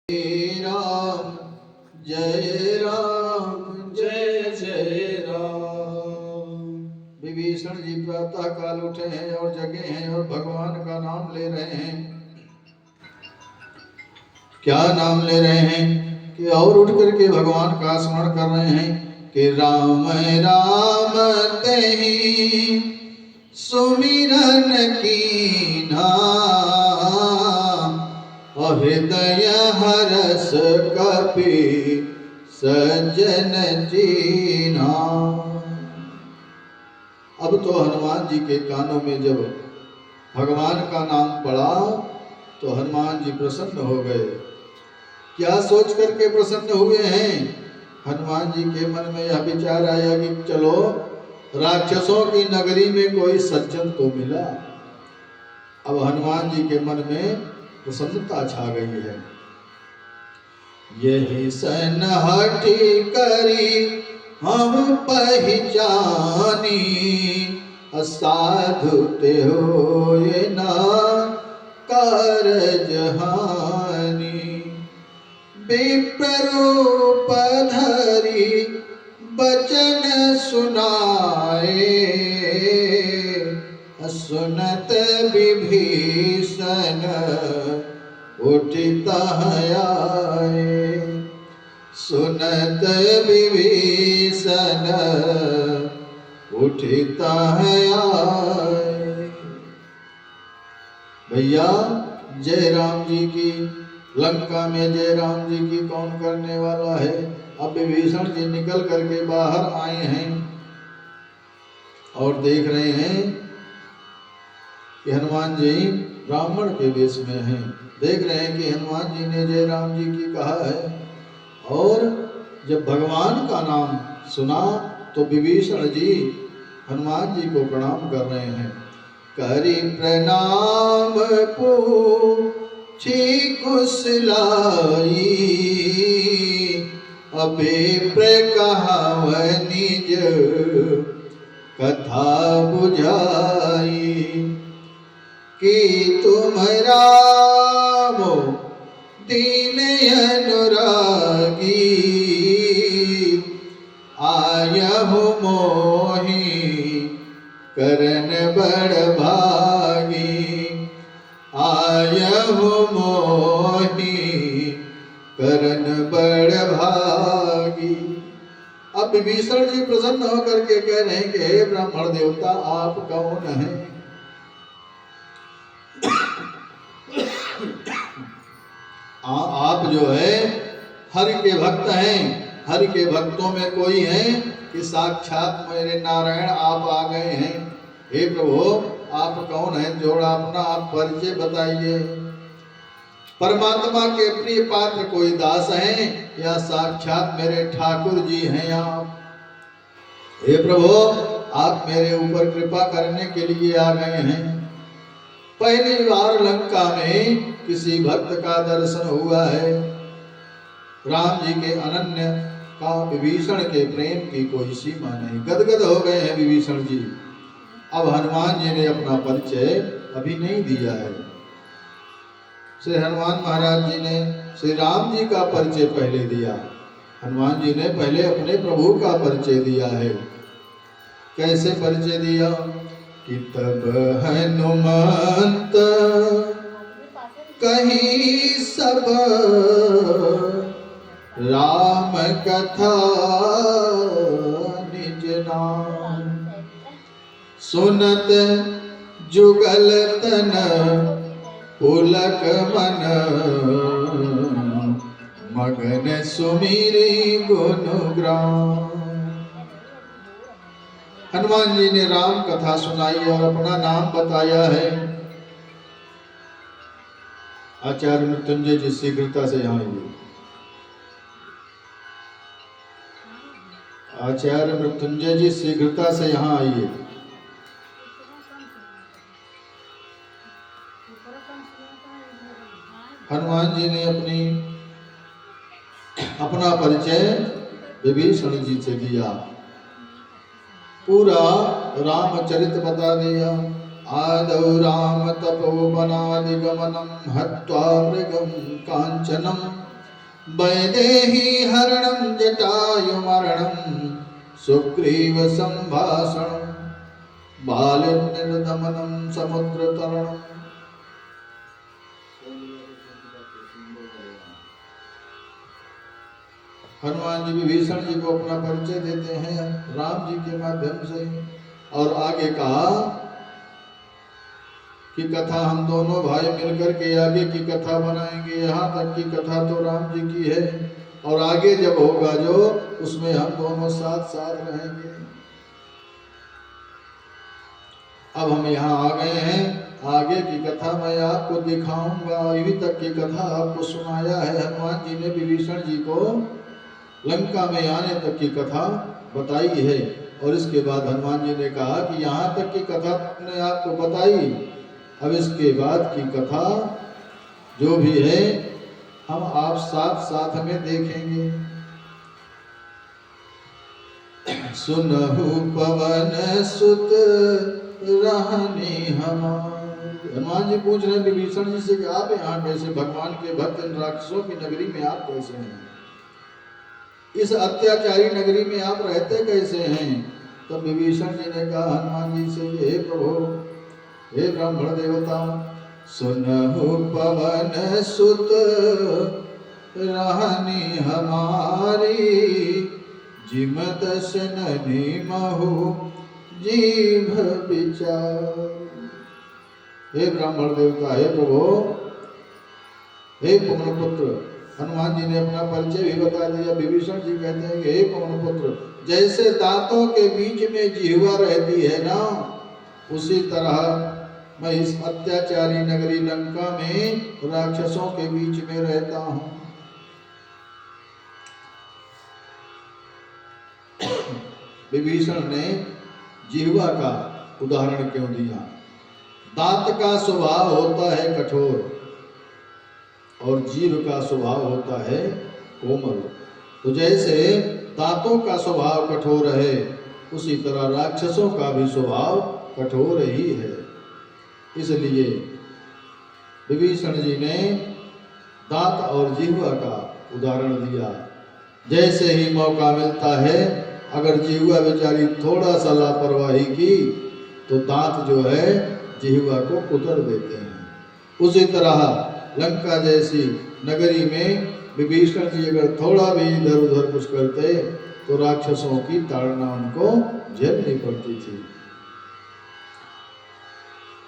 राम जय राम जय जय राम। विभीषण जी प्रातः काल उठे हैं और जगे हैं और भगवान का नाम ले रहे हैं। क्या नाम ले रहे हैं कि और उठ करके भगवान का स्मरण कर रहे हैं कि राम राम तेहि सुमिरन कीन्हा हृदय हरस कपि सज्जन जीना। अब तो हनुमान जी के कानों में जब भगवान का नाम पड़ा तो हनुमान जी प्रसन्न हो गए। क्या सोच करके प्रसन्न हुए हैं? हनुमान जी के मन में यह विचार आया कि चलो राक्षसों की नगरी में कोई सज्जन तो मिला। अब हनुमान जी के मन में प्रसन्नता छा गई है। यही सनहठी करी हम पहचानी असाधु ते होए न कारज हानि। विप्ररूप धरि बचन सुनाए सुनत विभीषण उठित आए। सुनत विभीषण उठित आए। भैया जय राम जी की, लंका में जय राम जी की कौन करने वाला है? अब विभीषण जी निकल करके बाहर आए हैं और देख रहे हैं कि हनुमान जी ब्राह्मण के वेश में हैं। देख रहे हैं कि हनुमान जी ने जय राम जी की कहा है और जब भगवान का नाम सुना तो विभीषण जी हनुमान जी को प्रणाम कर रहे हैं। करि प्रणाम पूछी कुशलाई अबे प्रकहाव निज कथा बुझाई। कि तुम राम दीन अनुरागी आयहु मोहि करन बड़ भागी। आयहु मोहि करन बड़ भागी। अब विभीषण जी प्रसन्न होकर के कह रहे हैं कि हे ब्राह्मण देवता आप कौन हैं? आप जो है हरि के भक्त हैं। हरि के भक्तों में कोई है कि साक्षात मेरे नारायण आप आ गए हैं। हे प्रभु आप कौन हैं? जोड़ा अपना आप परिचय बताइए। परमात्मा के प्रिय पात्र कोई दास हैं या साक्षात मेरे ठाकुर जी हैं आप? हे प्रभु आप मेरे ऊपर कृपा करने के लिए आ गए हैं। पहली बार लंका में किसी भक्त का दर्शन हुआ है। राम जी के अनन्य का विभीषण के प्रेम की कोई सीमा नहीं। गदगद हो गए हैं विभीषण जी। अब हनुमान जी ने अपना परिचय अभी नहीं दिया है। श्री हनुमान महाराज जी ने श्री राम जी का परिचय पहले दिया। हनुमान जी ने पहले अपने प्रभु का परिचय दिया है। कैसे परिचय दिया कि तब हनुमंत कहीं सब राम कथा निज नाम। सुनत जुगल तन पुलक मन मगन सुमिरी गुणग्राम। हनुमान जी ने राम कथा सुनाई और अपना नाम बताया है। आचार्य मृत्युंजय जी शीघ्रता से यहाँ आइए। आचार्य मृत्युंजय जी शीघ्रता से यहाँ आइए। हनुमान जी ने अपना परिचय विभीषण जी से दिया। पूरा रामचरित बता दिया। आदौ राम तपोवनादिगमनं हत्वा मृगं कांचनं वैदेही हरणं जटायुमरणं सुग्रीव संभाषणं बालिर्निर्दमनं समुद्रतरणं। हनुमान जी विभीषण जी को अपना परिचय देते हैं राम जी के माध्यम से, और आगे कहा कि कथा हम दोनों भाई मिलकर के आगे की कथा बनाएंगे। यहाँ तक की कथा तो राम जी की है, और आगे जब होगा जो उसमें हम दोनों साथ साथ रहेंगे। अब हम यहाँ आ गए हैं, आगे की कथा मैं आपको दिखाऊंगा। अभी तक की कथा आपको सुनाया है, हनुमान जी ने विभीषण जी को लंका में आने तक की कथा बताई है। और इसके बाद हनुमान जी ने कहा कि यहाँ तक की कथा तुमने आपको बताई, अब इसके बाद की कथा जो भी है हम आप साथ साथ में देखेंगे। सुनहु पवन सुत रहनी हमारी। हनुमान जी पूछ रहे विभीषण जी से कि आप यहाँ कैसे, भगवान के भक्त इन राक्षसों की नगरी में आप कैसे हैं, इस अत्याचारी नगरी में आप रहते कैसे हैं। तब विभीषण जी ने कहा हनुमान जी से, हे प्रभु, हे ब्राह्मण देवता, सुनहु पवन सुत रहनी हमारी, जिम दशननि महु जीभ विचार। हे ब्राह्मण देवता, हे प्रभु, हे पवन पुत्र। हनुमान जी ने अपना परिचय भी बता दिया। विभीषण जी कहते हैं कि हे पवन पुत्र, जैसे दांतों के बीच में जिह्वा रहती है ना, उसी तरह मैं इस अत्याचारी नगरी लंका में राक्षसों के बीच में रहता हूं। विभीषण ने जिह्वा का उदाहरण क्यों दिया? दांत का स्वभाव होता है कठोर और जीभ का स्वभाव होता है कोमल। तो जैसे दांतों का स्वभाव कठोर है, उसी तरह राक्षसों का भी स्वभाव कठोर ही है। इसलिए विभीषण जी ने दांत और जिह्वा का उदाहरण दिया। जैसे ही मौका मिलता है, अगर जिह्वा बेचारी थोड़ा सा लापरवाही की तो दांत जो है जिह्वा को कुतर देते हैं। उसी तरह लंका जैसी नगरी में विभीषण जी अगर थोड़ा भी इधर उधर कुछ करते तो राक्षसों की ताड़ना उनको झेलनी पड़ती थी।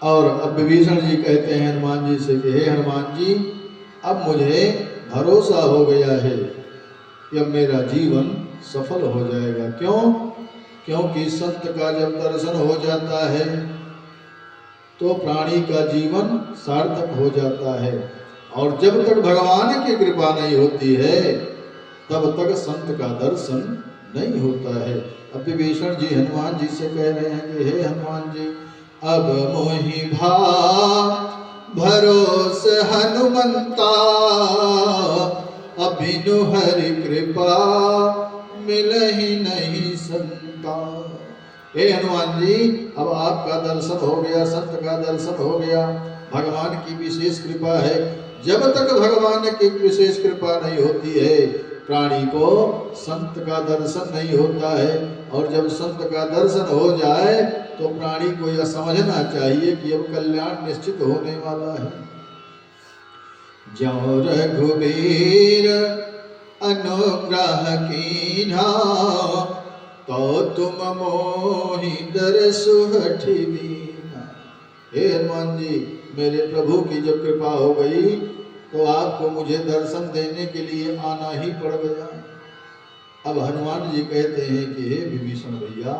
और अब विभीषण जी कहते हैं हनुमान जी से कि हे हनुमान जी, अब मुझे भरोसा हो गया है कि अब मेरा जीवन सफल हो जाएगा। क्यों? क्योंकि संत का जब दर्शन हो जाता है तो प्राणी का जीवन सार्थक हो जाता है, और जब तक भगवान की कृपा नहीं होती है तब तक संत का दर्शन नहीं होता है। अब विभीषण जी हनुमान जी से कह रहे हैं कि हे हनुमान जी, अब मोहि भा भरोस हनुमंता, अभिनु हरि कृपा मिलहि नहीं संता। हे हनुमान जी, अब आपका दर्शन हो गया, संत का दर्शन हो गया, भगवान की विशेष कृपा है। जब तक भगवान की विशेष कृपा नहीं होती है प्राणी को संत का दर्शन नहीं होता है, और जब संत का दर्शन हो जाए तो प्राणी को यह समझना चाहिए कि अब कल्याण निश्चित होने वाला है। ज्यों रघुबीर अनुग्रह कीन्हा, तो तुम मोहि दरसु हठि दीन्हा। हे हनुमान जी, मेरे प्रभु की जब कृपा हो गई तो आपको मुझे दर्शन देने के लिए आना ही पड़ गया। अब हनुमान जी कहते हैं कि हे विभीषण भैया,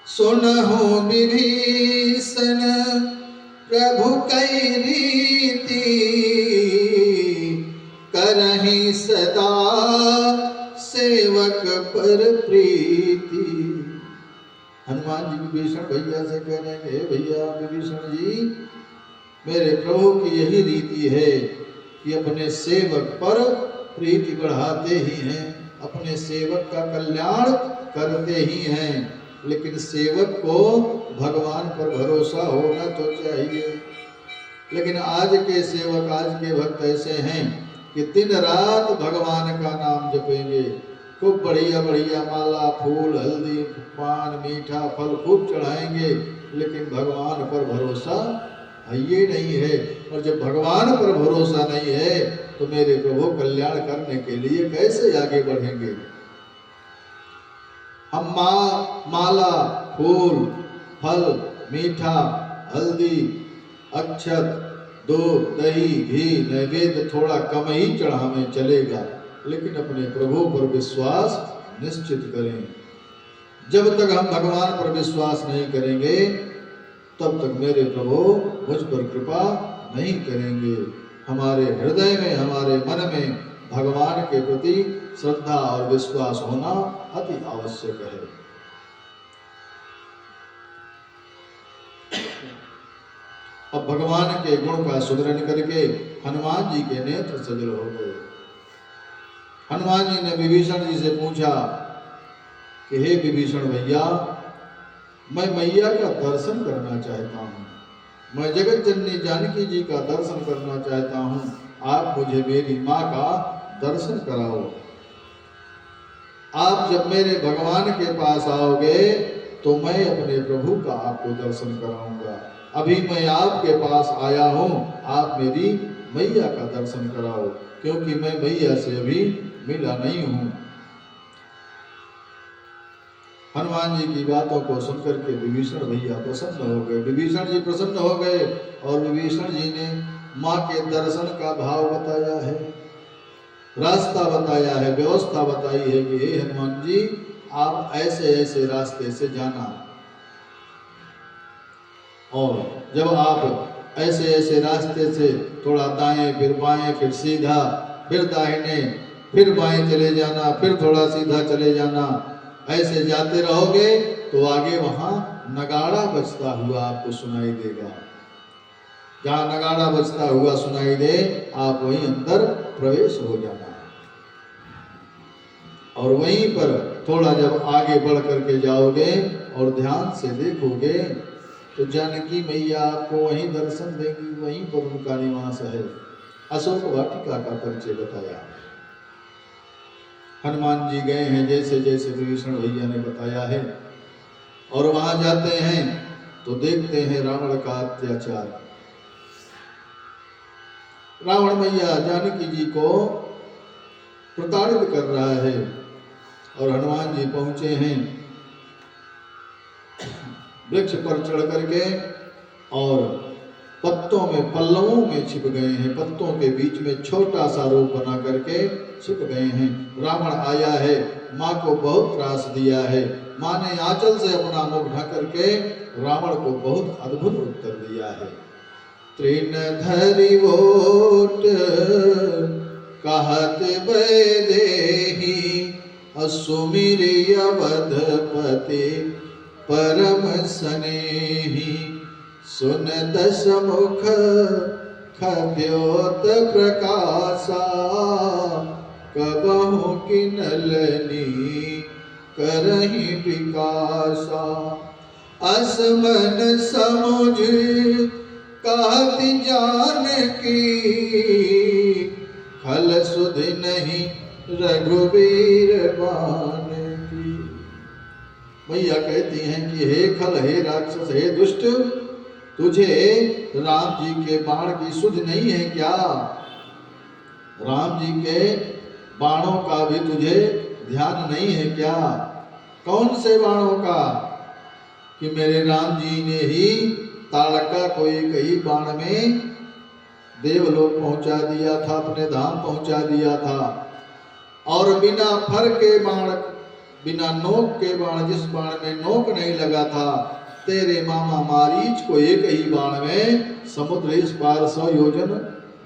सुनहु विभीषण प्रभु कई रीति, करहि सदा सेवक पर प्रीति। हनुमान जी विभीषण भैया से कह रहे हैं, हे भैया विभीषण जी, मेरे प्रभु की यही रीति है कि अपने सेवक पर प्रीति बढ़ाते ही हैं, अपने सेवक का कल्याण करते ही हैं। लेकिन सेवक को भगवान पर भरोसा होना तो चाहिए। लेकिन आज के सेवक, आज के भक्त ऐसे हैं कि दिन रात भगवान का नाम जपेंगे, खूब बढ़िया बढ़िया माला फूल हल्दी पान मीठा फल खूब चढ़ाएंगे, लेकिन भगवान पर भरोसा ये नहीं है। और जब भगवान पर भरोसा नहीं है तो मेरे प्रभु कल्याण करने के लिए कैसे आगे बढ़ेंगे। हम माला फूल फल मीठा हल्दी अक्षत दूध दही घी नैवेद्य थोड़ा कम ही चढ़ावें चलेगा, लेकिन अपने प्रभु पर विश्वास निश्चित करें। जब तक हम भगवान पर विश्वास नहीं करेंगे तब तक मेरे प्रभु मुझ पर कृपा नहीं करेंगे। हमारे हृदय में हमारे मन में भगवान के प्रति श्रद्धा और विश्वास होना अति आवश्यक है। अब भगवान के गुण का सुदृढ़ करके हनुमान जी के नेत्र सजल हो गए। हनुमान जी ने विभीषण जी से पूछा कि हे विभीषण भैया, मैं मैया का दर्शन करना चाहता हूँ, मैं जगत जननी जानकी जी का दर्शन करना चाहता हूँ, आप मुझे मेरी माँ का दर्शन कराओ। आप जब मेरे भगवान के पास आओगे तो मैं अपने प्रभु का आपको दर्शन कराऊंगा। अभी मैं आपके पास आया हूँ, आप मेरी मैया का दर्शन कराओ, क्योंकि मैं मैया से अभी मिला नहीं हूँ। हनुमान जी की बातों को सुनकर के विभीषण भैया प्रसन्न हो गए। विभीषण जी प्रसन्न हो गए और विभीषण जी ने माँ के दर्शन का भाव बताया है, रास्ता बताया है, व्यवस्था बताई है कि हे हनुमान जी, आप ऐसे ऐसे रास्ते से जाना, और जब आप ऐसे ऐसे रास्ते से थोड़ा दाएं फिर बाएं फिर सीधा फिर दाहिने फिर बाएं चले जाना, फिर थोड़ा सीधा चले जाना, ऐसे जाते रहोगे तो आगे वहां नगाड़ा बजता हुआ आपको सुनाई देगा। जहां नगाड़ा बजता हुआ सुनाई दे आप वहीं अंदर प्रवेश हो जाना, और वहीं पर थोड़ा जब आगे बढ़ करके जाओगे और ध्यान से देखोगे तो जानकी मैया आपको वहीं दर्शन देंगी, वहीं पर उनका निवास है। अशोक वाटिका का परिचय बताया। हनुमान जी गए हैं जैसे जैसे विभीषण भैया ने बताया है, और वहां जाते हैं तो देखते हैं रावण का अत्याचार। रावण मैया जानकी जी को प्रताड़ित कर रहा है, और हनुमान जी पहुंचे हैं वृक्ष पर चढ़ करके और पत्तों में पल्लवों में छिप गए हैं, पत्तों के बीच में छोटा सा रूप बना करके छिप गए हैं। रावण आया है, माँ को बहुत त्रास दिया है, माँ ने आंचल से अपना मुख ढक करके रावण को बहुत अद्भुत उत्तर दिया है। तृण धरि ओट कहत वैदेही, असुमिरि अवधपति परम स्नेही, सुन दस मुख खद्योत प्रकाशा, कबहु किनलनी करहि विकासा, असमन समुझ कहत जानकी, खल सुधि नहीं रघुवीर बान की। मैया कहती हैं कि हे खल, हे राक्षस, हे दुष्ट, तुझे राम जी के बाण की सुध नहीं है क्या? राम जी के बाणों का भी तुझे ध्यान नहीं है क्या? कौन से बाणों का? कि मेरे राम जी ने ही ताड़का को एक ही बाण में देवलोक पहुंचा दिया था, अपने धाम पहुंचा दिया था, और बिना फर के बाण, बिना नोक के बाण, जिस बाण में नोक नहीं लगा था, तेरे मामा मारीच को एक ही बाण में समुद्र इस पार 100 योजन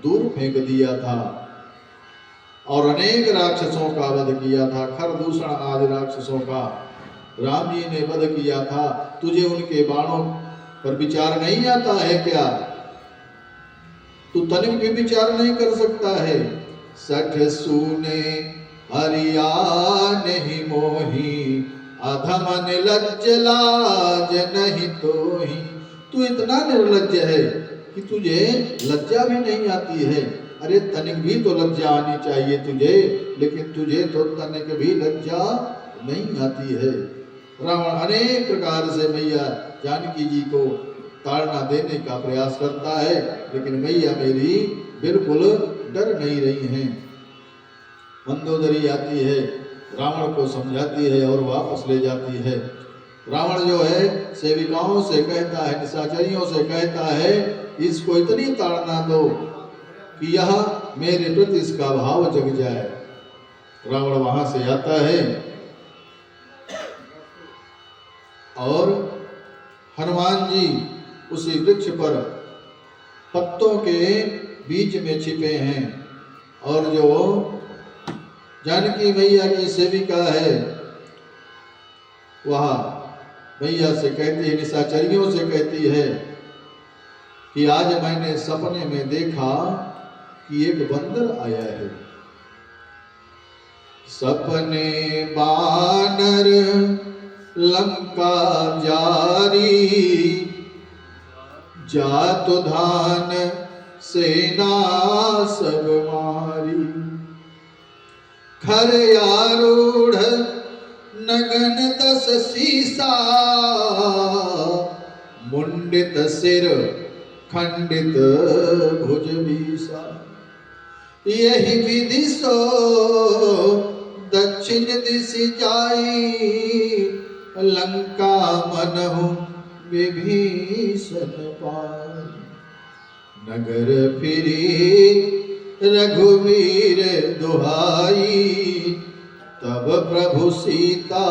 दूर फेंक दिया था, और अनेक राक्षसों का वध किया था, खरदूषण आदि राक्षसों का राम जी ने वध किया था। तुझे उनके बाणों पर विचार नहीं आता है क्या? तू तनिक भी विचार नहीं कर सकता है। सठ सूने हरिया नहीं मोही, अधम निर्लज्ज लाज नहीं तोही। तू इतना निर्लज्ज है कि तुझे लज्जा भी नहीं आती है। अरे तनिक भी तो लज्जा आनी चाहिए तुझे, लेकिन तुझे तो तनिक भी लज्जा नहीं आती है। रावण अनेक प्रकार से मैया जानकी जी को ताड़ना देने का प्रयास करता है, लेकिन मैया मेरी बिल्कुल डर नहीं रही हैं। मंदोदरी आती है, रावण को समझाती है और वापस ले जाती है। रावण जो है सेविकाओं से कहता है, निशाचरियों से कहता है, इसको इतनी ताड़ना दो कि यह मेरे प्रति इसका भाव जग जाए। रावण वहां से आता है और हनुमान जी उसी वृक्ष पर पत्तों के बीच में छिपे हैं, और जो जानकी मैया की सेविका है वह मैया से कहती है, निशाचरियों से कहती है कि आज मैंने सपने में देखा कि एक बंदर आया है। सपने बानर लंका जारी, जातु धान सेना सब मारी। खर आरूढ़ नगन दस सीसा, मुंडित सिर खंडित भुज बीसा। यही विधि सो दक्षिण दिश जाई, लंका मनहु विभीषण पाई। नगर फिरी रघुवीर दुहाई, तब प्रभु सीता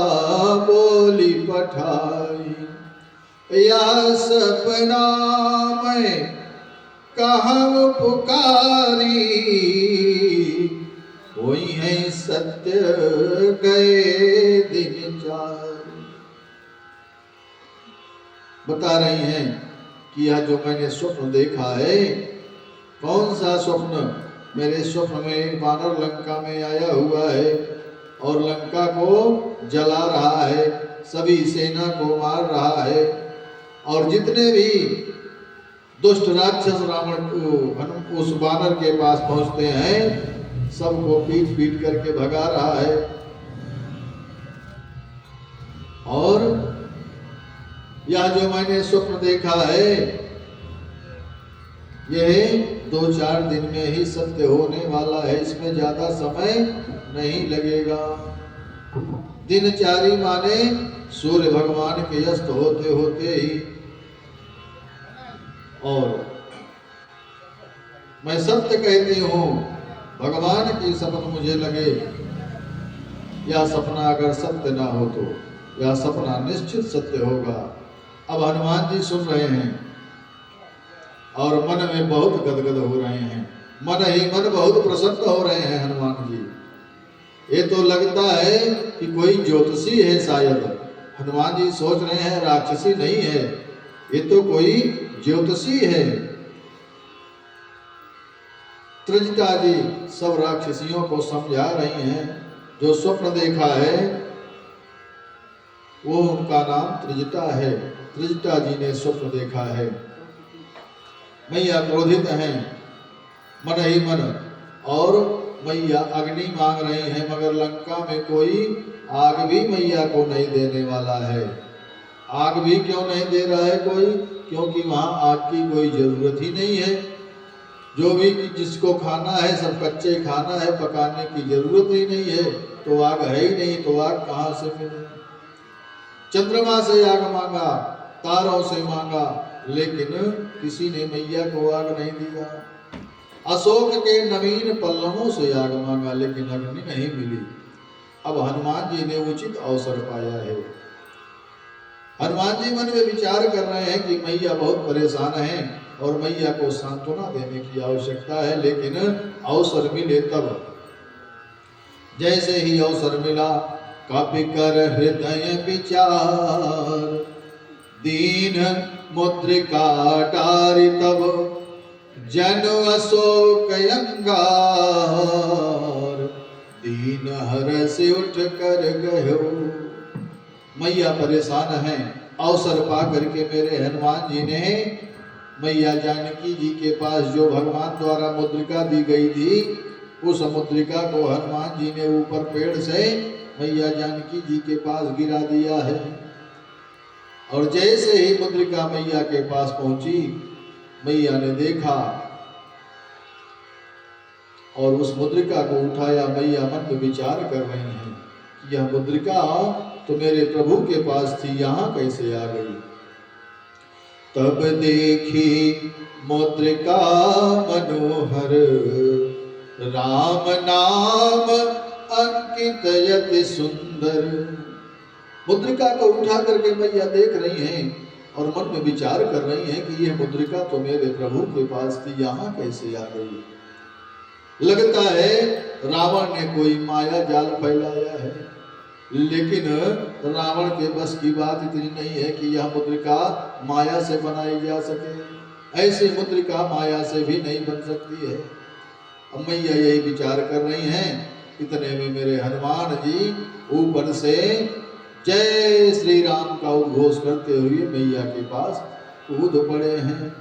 बोली पठाई। या सपना में कहूँ पुकारी, कोई है सत्य गए दिन जारी। बता रही हैं कि यह जो मैंने स्वप्न देखा है, कौन सा स्वप्न? मेरे स्वप्न में एक वानर लंका में आया हुआ है और लंका को जला रहा है, सभी सेना को मार रहा है, और जितने भी दुष्ट राक्षस रावण को उस वानर के पास पहुंचते हैं सबको पीट पीट करके भगा रहा है। और यह जो मैंने स्वप्न देखा है यह 2-4 दिन में ही सत्य होने वाला है, इसमें ज्यादा समय नहीं लगेगा। दिनचारी माने सूर्य भगवान के अस्त होते होते ही। और मैं सत्य कहती हूँ, भगवान की शपथ मुझे लगे, यह सपना अगर सत्य ना हो तो यह सपना निश्चित सत्य होगा। अब हनुमान जी सुन रहे हैं और मन में बहुत गदगद हो रहे हैं, मन ही मन बहुत प्रसन्न हो रहे हैं हनुमान जी। ये तो लगता है कि कोई ज्योतिषी है शायद। हनुमान जी सोच रहे हैं राक्षसी नहीं है, ये तो कोई ज्योतिषी है। त्रिजटा जी सब राक्षसियों को समझा रही हैं, जो स्वप्न देखा है वो उनका नाम त्रिजटा है। त्रिजटा जी ने स्वप्न देखा है। मैया क्रोधित हैं मन ही मन, और मैया अग्नि मांग रही हैं, मगर लंका में कोई आग भी मैया को नहीं देने वाला है। आग भी क्यों नहीं दे रहा है कोई? क्योंकि वहां आग की कोई जरूरत ही नहीं है। जो भी जिसको खाना है सब कच्चे खाना है, पकाने की जरूरत ही नहीं है, तो आग है ही नहीं, तो आग कहां से मिले? चंद्रमा से आग मांगा, तारों से मांगा, लेकिन किसी ने मैया को आग नहीं दिया। अशोक के नवीन पल्लवों से आग मांगा, लेकिन अग्नि नहीं मिली। अब हनुमान जी ने उचित अवसर पाया है। हनुमान जी मन में विचार कर रहे हैं कि मैया बहुत परेशान हैं और मैया को सांत्वना देने की आवश्यकता है, लेकिन अवसर मिले तब। जैसे ही अवसर मिला, कपि कर हृदय विचार, दीन मुद्रिका डारि तब, जन अशोक अंगार, दीन हर से उठ कर गयो। मैया परेशान हैं, अवसर पा करके मेरे हनुमान जी ने मैया जानकी जी के पास जो भगवान द्वारा मुद्रिका दी गई थी, उस मुद्रिका को हनुमान जी ने ऊपर पेड़ से मैया जानकी जी के पास गिरा दिया है। और जैसे ही मुद्रिका मैया के पास पहुंची, मैया ने देखा और उस मुद्रिका को उठाया। मैया मन में विचार कर रही हैं, यह मुद्रिका तो मेरे प्रभु के पास थी, यहाँ कैसे आ गई। तब देखी मुद्रिका मनोहर, राम नाम अंकित यति सुंदर। मुद्रिका को उठा करके मैया देख रही हैं और मन में विचार कर रही हैं कि यह मुद्रिका तो मेरे प्रभु के पास थी, यहाँ कैसे आ गई। लगता है रावण ने कोई माया जाल फैलाया है, लेकिन रावण के बस की बात इतनी नहीं है कि यह मुद्रिका माया से बनाई जा सके। ऐसी मुद्रिका माया से भी नहीं बन सकती है। अब मैया यही विचार कर रही हैं, इतने में मेरे हनुमान जी ऊपर से जय श्री राम का उद्घोष करते हुए मैया के पास कूद पड़े हैं।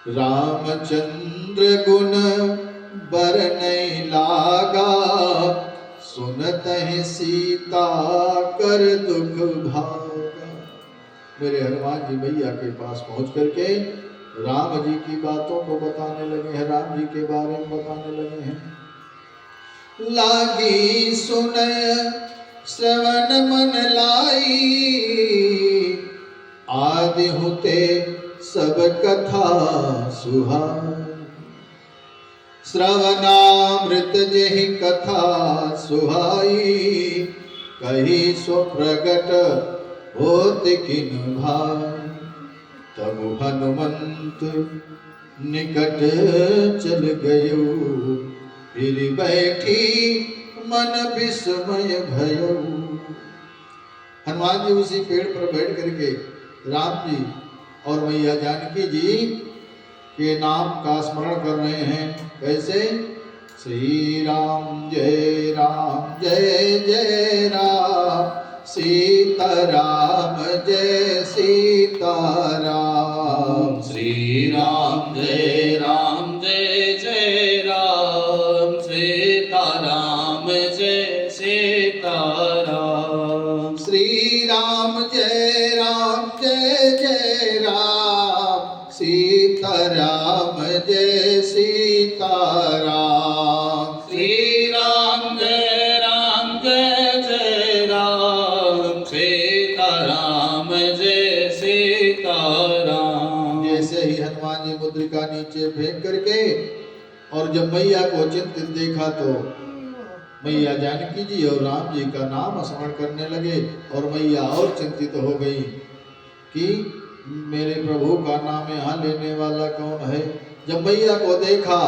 रामचंद्र गुण बरनै लागा, सुनत है सीता कर दुख भागा। मेरे हनुमान जी मैया के पास पहुंच करके राम जी की बातों को बताने लगे हैं, राम जी के बारे में बताने लगे हैं। लागी सुनय श्रवण मन लाई, आदि होते सब कथा सुहाई। श्रवणामृत जेहि कथा सुहाई, कही सो प्रगट होत किन भाई। तब हनुमंत निकट चल गयो, फिर बैठी मन विस्मय भयो। हनुमान जी उसी पेड़ पर बैठ करके राम जी और मैया जानकी जी के नाम का स्मरण कर रहे हैं। कैसे? श्री राम जय जय राम, सीताराम जय सीताराम। श्री राम जय जय राम, सीताराम जय सीताराम। श्री राम जय जय राम, सीताराम जय सीताराम। श्री राम जय जय राम, सीताराम जय सीताराम। जैसे ही हनुमान जी मुद्रिका नीचे फेंक करके और जब मैया को चिंतित देखा तो मैया जानकी जी और राम जी का नाम स्मरण करने लगे और मैया और चिंतित हो गई कि मेरे प्रभु का नाम यहाँ लेने वाला कौन है। जब मैया को देखा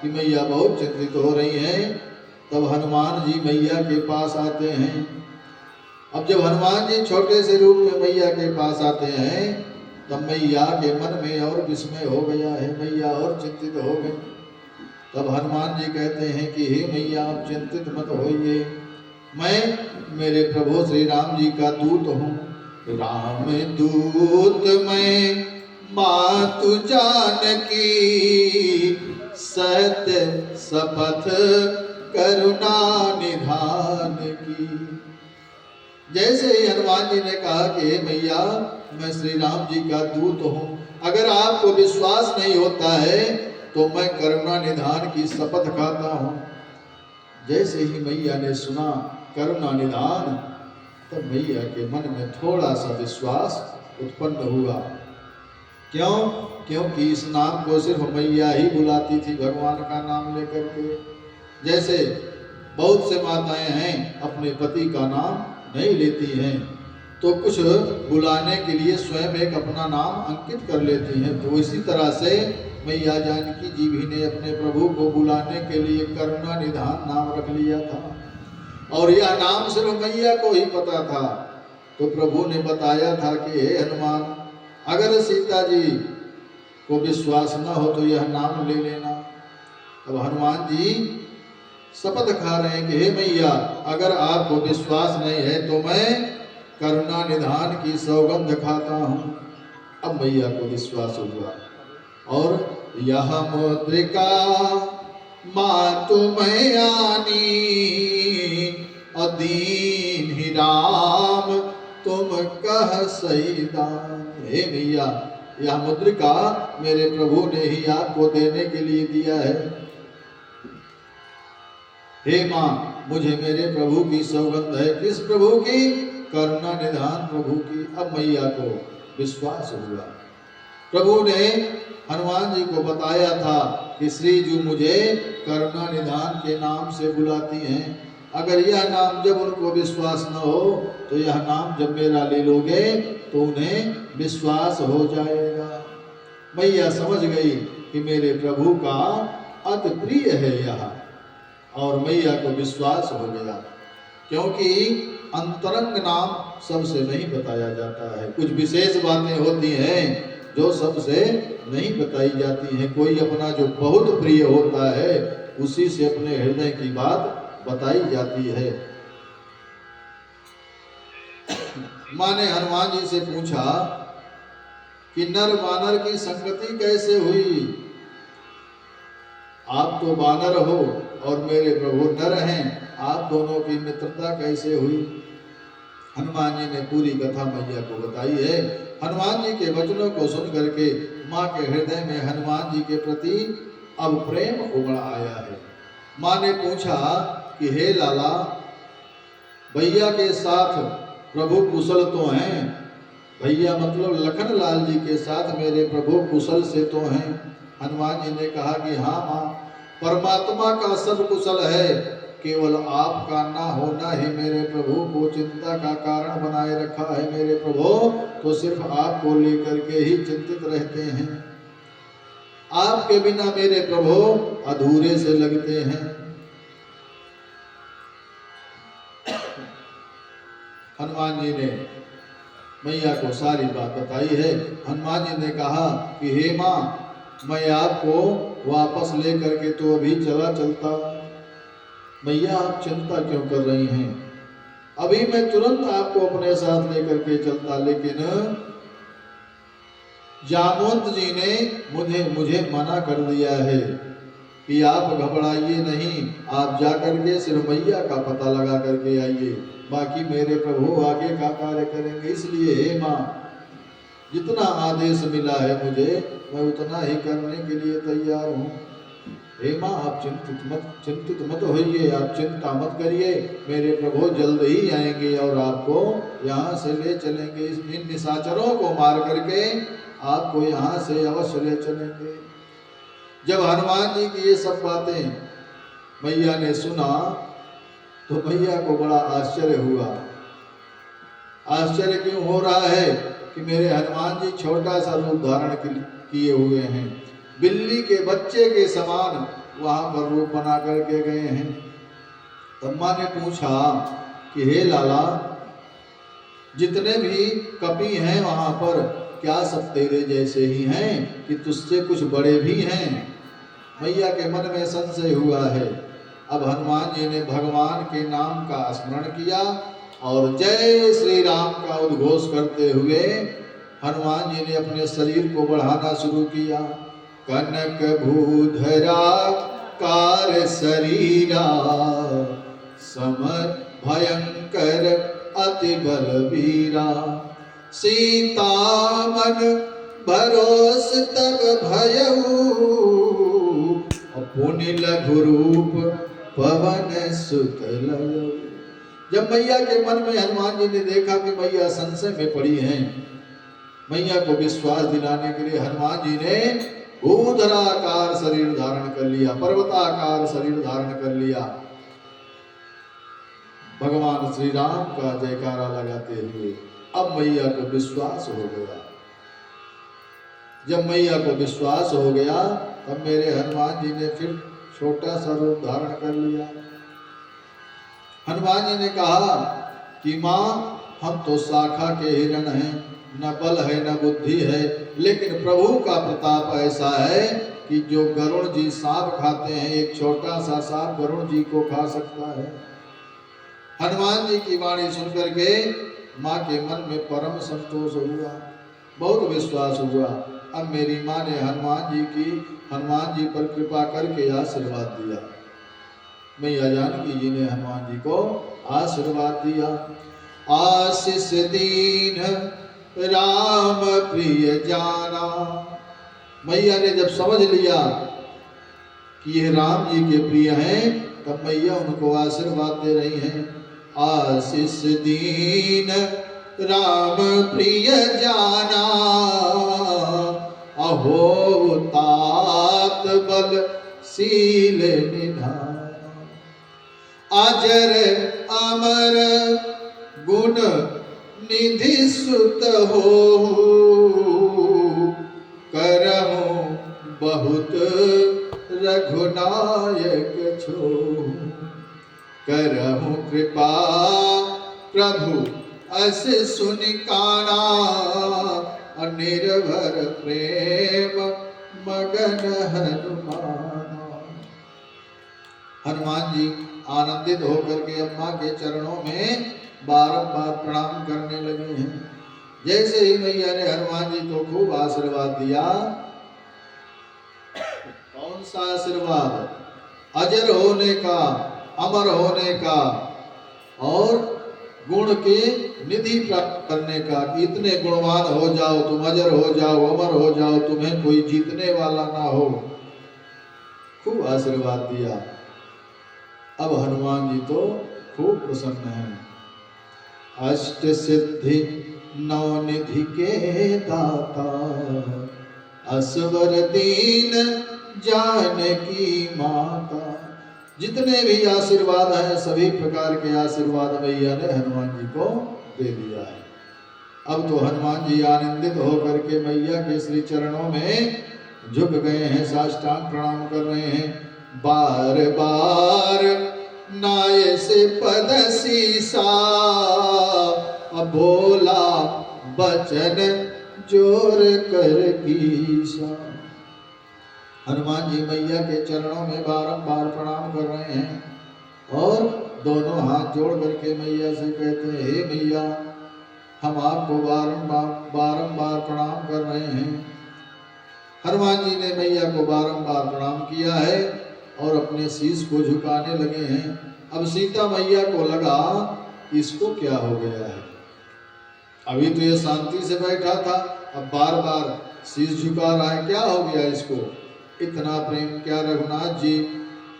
कि मैया बहुत चिंतित हो रही हैं, तब हनुमान जी मैया के पास आते हैं। अब जब हनुमान जी छोटे से रूप में मैया के पास आते हैं, तब मैया के मन में और विस्मय हो गया है, मैया और चिंतित हो गई। तब हनुमान जी कहते हैं कि हे मैया, आप चिंतित मत होइए, मैं मेरे प्रभु श्री राम जी का दूत हूँ। राम दूत मैं मातु जानकी, सत्य शपथ करुणा निधान की। जैसे ही हनुमान जी ने कहा कि हे मैया, मैं श्री राम जी का दूत हूँ, अगर आपको विश्वास नहीं होता है तो मैं करुणा निधान की शपथ खाता हूँ। जैसे ही मैया ने सुना करुणा निधान, तब मैया के मन में थोड़ा सा विश्वास उत्पन्न हुआ। क्यों? क्योंकि इस नाम को सिर्फ मैया ही बुलाती थी, भगवान का नाम लेकर के। जैसे बहुत से माताएं हैं अपने पति का नाम नहीं लेती हैं, तो कुछ बुलाने के लिए स्वयं एक अपना नाम अंकित कर लेती हैं। तो इसी तरह से मैया जानकी जी भी ने अपने प्रभु को बुलाने के लिए करुणा निधान नाम रख लिया था, और यह नाम सिर्फ मैया को ही पता था। तो प्रभु ने बताया था कि हे हनुमान, अगर सीता जी को विश्वास न हो तो यह नाम ले लेना। अब हनुमान जी शपथ खा रहे हैं कि हे मैया, अगर आपको विश्वास नहीं है तो मैं करुणा निधान की सौगंध खाता हूँ। अब मैया को विश्वास हुआ। और यह मुद्रिका माँ तुम्हें आनी, अदीन ही राम तुम कह सही दान। हे मैया, यह मुद्रिका मेरे प्रभु ने ही आपको देने के लिए दिया है। हे माँ, मुझे मेरे प्रभु की सौगंध है। किस प्रभु की? करुणा निधान प्रभु की। अब मैया को विश्वास हुआ। प्रभु ने हनुमान जी को बताया था कि श्री जी मुझे करुणा निधान के नाम से बुलाती हैं। अगर यह नाम जब उनको विश्वास न हो तो यह नाम जब मेरा ले लोगे तो उन्हें विश्वास हो जाएगा। मैया समझ गई कि मेरे प्रभु का अति प्रिय है यह, और मैया को विश्वास हो गया। क्योंकि अंतरंग नाम सबसे नहीं बताया जाता है, कुछ विशेष बातें होती हैं जो सबसे नहीं बताई जाती हैं। कोई अपना जो बहुत प्रिय होता है उसी से अपने हृदय की बात बताई जाती है। माँ ने हनुमान जी से पूछा कि नर वानर की संगति कैसे हुई? आप तो वानर हो और मेरे प्रभु नर हैं, आप दोनों की मित्रता कैसे हुई? हनुमान जी ने पूरी कथा मैया को बताई है। हनुमान जी के वचनों को सुन करके माँ के हृदय में हनुमान जी के प्रति अब प्रेम उमड़ आया है। माँ ने पूछा कि हे लाला, भैया के साथ प्रभु कुशल तो हैं? भैया मतलब लखन लाल जी के साथ मेरे प्रभु कुशल से तो हैं? हनुमान जी ने कहा कि हाँ माँ, परमात्मा का सब कुशल है, केवल आपका ना होना ही मेरे प्रभु को चिंता का कारण बनाए रखा है। मेरे प्रभु तो सिर्फ आपको लेकर के ही चिंतित रहते हैं। आपके बिना मेरे प्रभु अधूरे से लगते हैं। हनुमान जी ने मैया को सारी बात बताई है। हनुमान जी ने कहा कि हे माँ, मैं आपको वापस लेकर के तो अभी चला चलता। मैया, आप चिंता क्यों कर रही हैं? अभी मैं तुरंत आपको अपने साथ लेकर के चलता, लेकिन जामवंत जी ने मुझे मना कर दिया है कि आप घबराइए नहीं, आप जाकर के सिर्फ मैया का पता लगा करके आइए, बाकी मेरे प्रभु आगे का कार्य करेंगे। इसलिए हे माँ, जितना आदेश मिला है मुझे, मैं उतना ही करने के लिए तैयार हूँ। हे माँ, आप चिंतित मत होइए, आप चिंता मत करिए, मेरे प्रभु जल्द ही आएंगे और आपको यहाँ से ले चलेंगे। इन निशाचरों को मार करके आपको यहाँ से अवश्य ले चलेंगे। जब हनुमान जी की ये सब बातें मैया ने सुना तो मैया को बड़ा आश्चर्य हुआ। आश्चर्य क्यों हो रहा है कि मेरे हनुमान जी छोटा सा रूप धारण किए हुए हैं, बिल्ली के बच्चे के समान वहां पर रूप बना करके गए हैं। तब माँ ने पूछा कि हे लाला, जितने भी कपि हैं वहां पर, क्या सब तेरे जैसे ही हैं कि तुझसे कुछ बड़े भी हैं? मैया के मन में संशय हुआ है। अब हनुमान जी ने भगवान के नाम का स्मरण किया और जय श्री राम का उद्घोष करते हुए हनुमान जी ने अपने शरीर को बढ़ाना शुरू किया। कनक भूधरा कार शरीरा, सम भयंकर अति बलवीरा, सीता मन भरोस तब भयऊ, पुनि लघु रूप पवन सुत लयऊ। जब मैया के मन में हनुमान जी ने देखा कि मैया संशय में पड़ी हैं, मैया को विश्वास दिलाने के लिए हनुमान जी ने भूधराकार शरीर धारण कर लिया, पर्वताकार शरीर धारण कर लिया। भगवान श्री राम का जयकारा लगाते हुए अब मैया को विश्वास हो गया। जब मैया को विश्वास हो गया तब मेरे हनुमान जी ने फिर छोटा सा रूप धारण कर लिया। हनुमान जी ने कहा कि माँ, हम तो शाखा के हिरण हैं, न बल है न बुद्धि है, लेकिन प्रभु का प्रताप ऐसा है कि जो गरुण जी सांप खाते हैं, एक छोटा सा सांप गरुण जी को खा सकता है। हनुमान जी की वाणी सुनकर के माँ के मन में परम संतोष हुआ। बहुत विश्वास हुआ। अब मेरी माँ ने हनुमान जी पर कृपा करके आशीर्वाद दिया। मैया जानकी जी ने हनुमान जी को आशीर्वाद दिया। आशीष दीन राम प्रिय जाना। मैया ने जब समझ लिया कि ये राम जी के प्रिय हैं, तब मैया उनको आशीर्वाद दे रही हैं। आशीष दीन राम प्रिय जाना, अहो तात बल शील निधाना। अजर अमर गुण निधि सुत हो, करहु बहुत रघुनायक छो। करहु कृपा प्रभु अस सुनि काना, निर्भर प्रेम मगन हनुमाना। हनुमान जी आनंदित होकर के अम्मा के चरणों में बारंबार प्रणाम करने लगे हैं। जैसे ही मैया ने हनुमान जी को खूब आशीर्वाद दिया। कौन सा आशीर्वाद? अजर होने का, अमर होने का और गुण के निधि प्राप्त करने का, कि इतने गुणवान हो जाओ, तुम अजर हो जाओ, अमर हो जाओ, तुम्हें कोई जीतने वाला ना हो। खूब आशीर्वाद दिया। अब हनुमान जी तो खूब प्रसन्न हैं। अष्ट सिद्धि नौ निधि के दाता, असवर दीन जानकी माता। जितने भी आशीर्वाद हैं, सभी प्रकार के आशीर्वाद मैया ने हनुमान जी को दे दिया है। अब तो हनुमान जी आनंदित होकर के मैया के श्री चरणों में झुक गए हैं, साष्टांग प्रणाम कर रहे हैं। बार बार नाय से पद सीसा, बोला बचन जोर कर कीसा। हनुमान जी मैया के चरणों में बारंबार प्रणाम कर रहे हैं और दोनों हाथ जोड़ करके मैया से कहते हैं, हे मैया, हम आपको बारंबार प्रणाम कर रहे हैं। हनुमान जी ने मैया को बारंबार प्रणाम किया है और अपने शीश को झुकाने लगे हैं। अब सीता मैया को लगा इसको क्या हो गया है, अभी तो ये शांति से बैठा था, अब बार बार शीश झुका रहा है, क्या हो गया इसको, इतना प्रेम क्या। रघुनाथ जी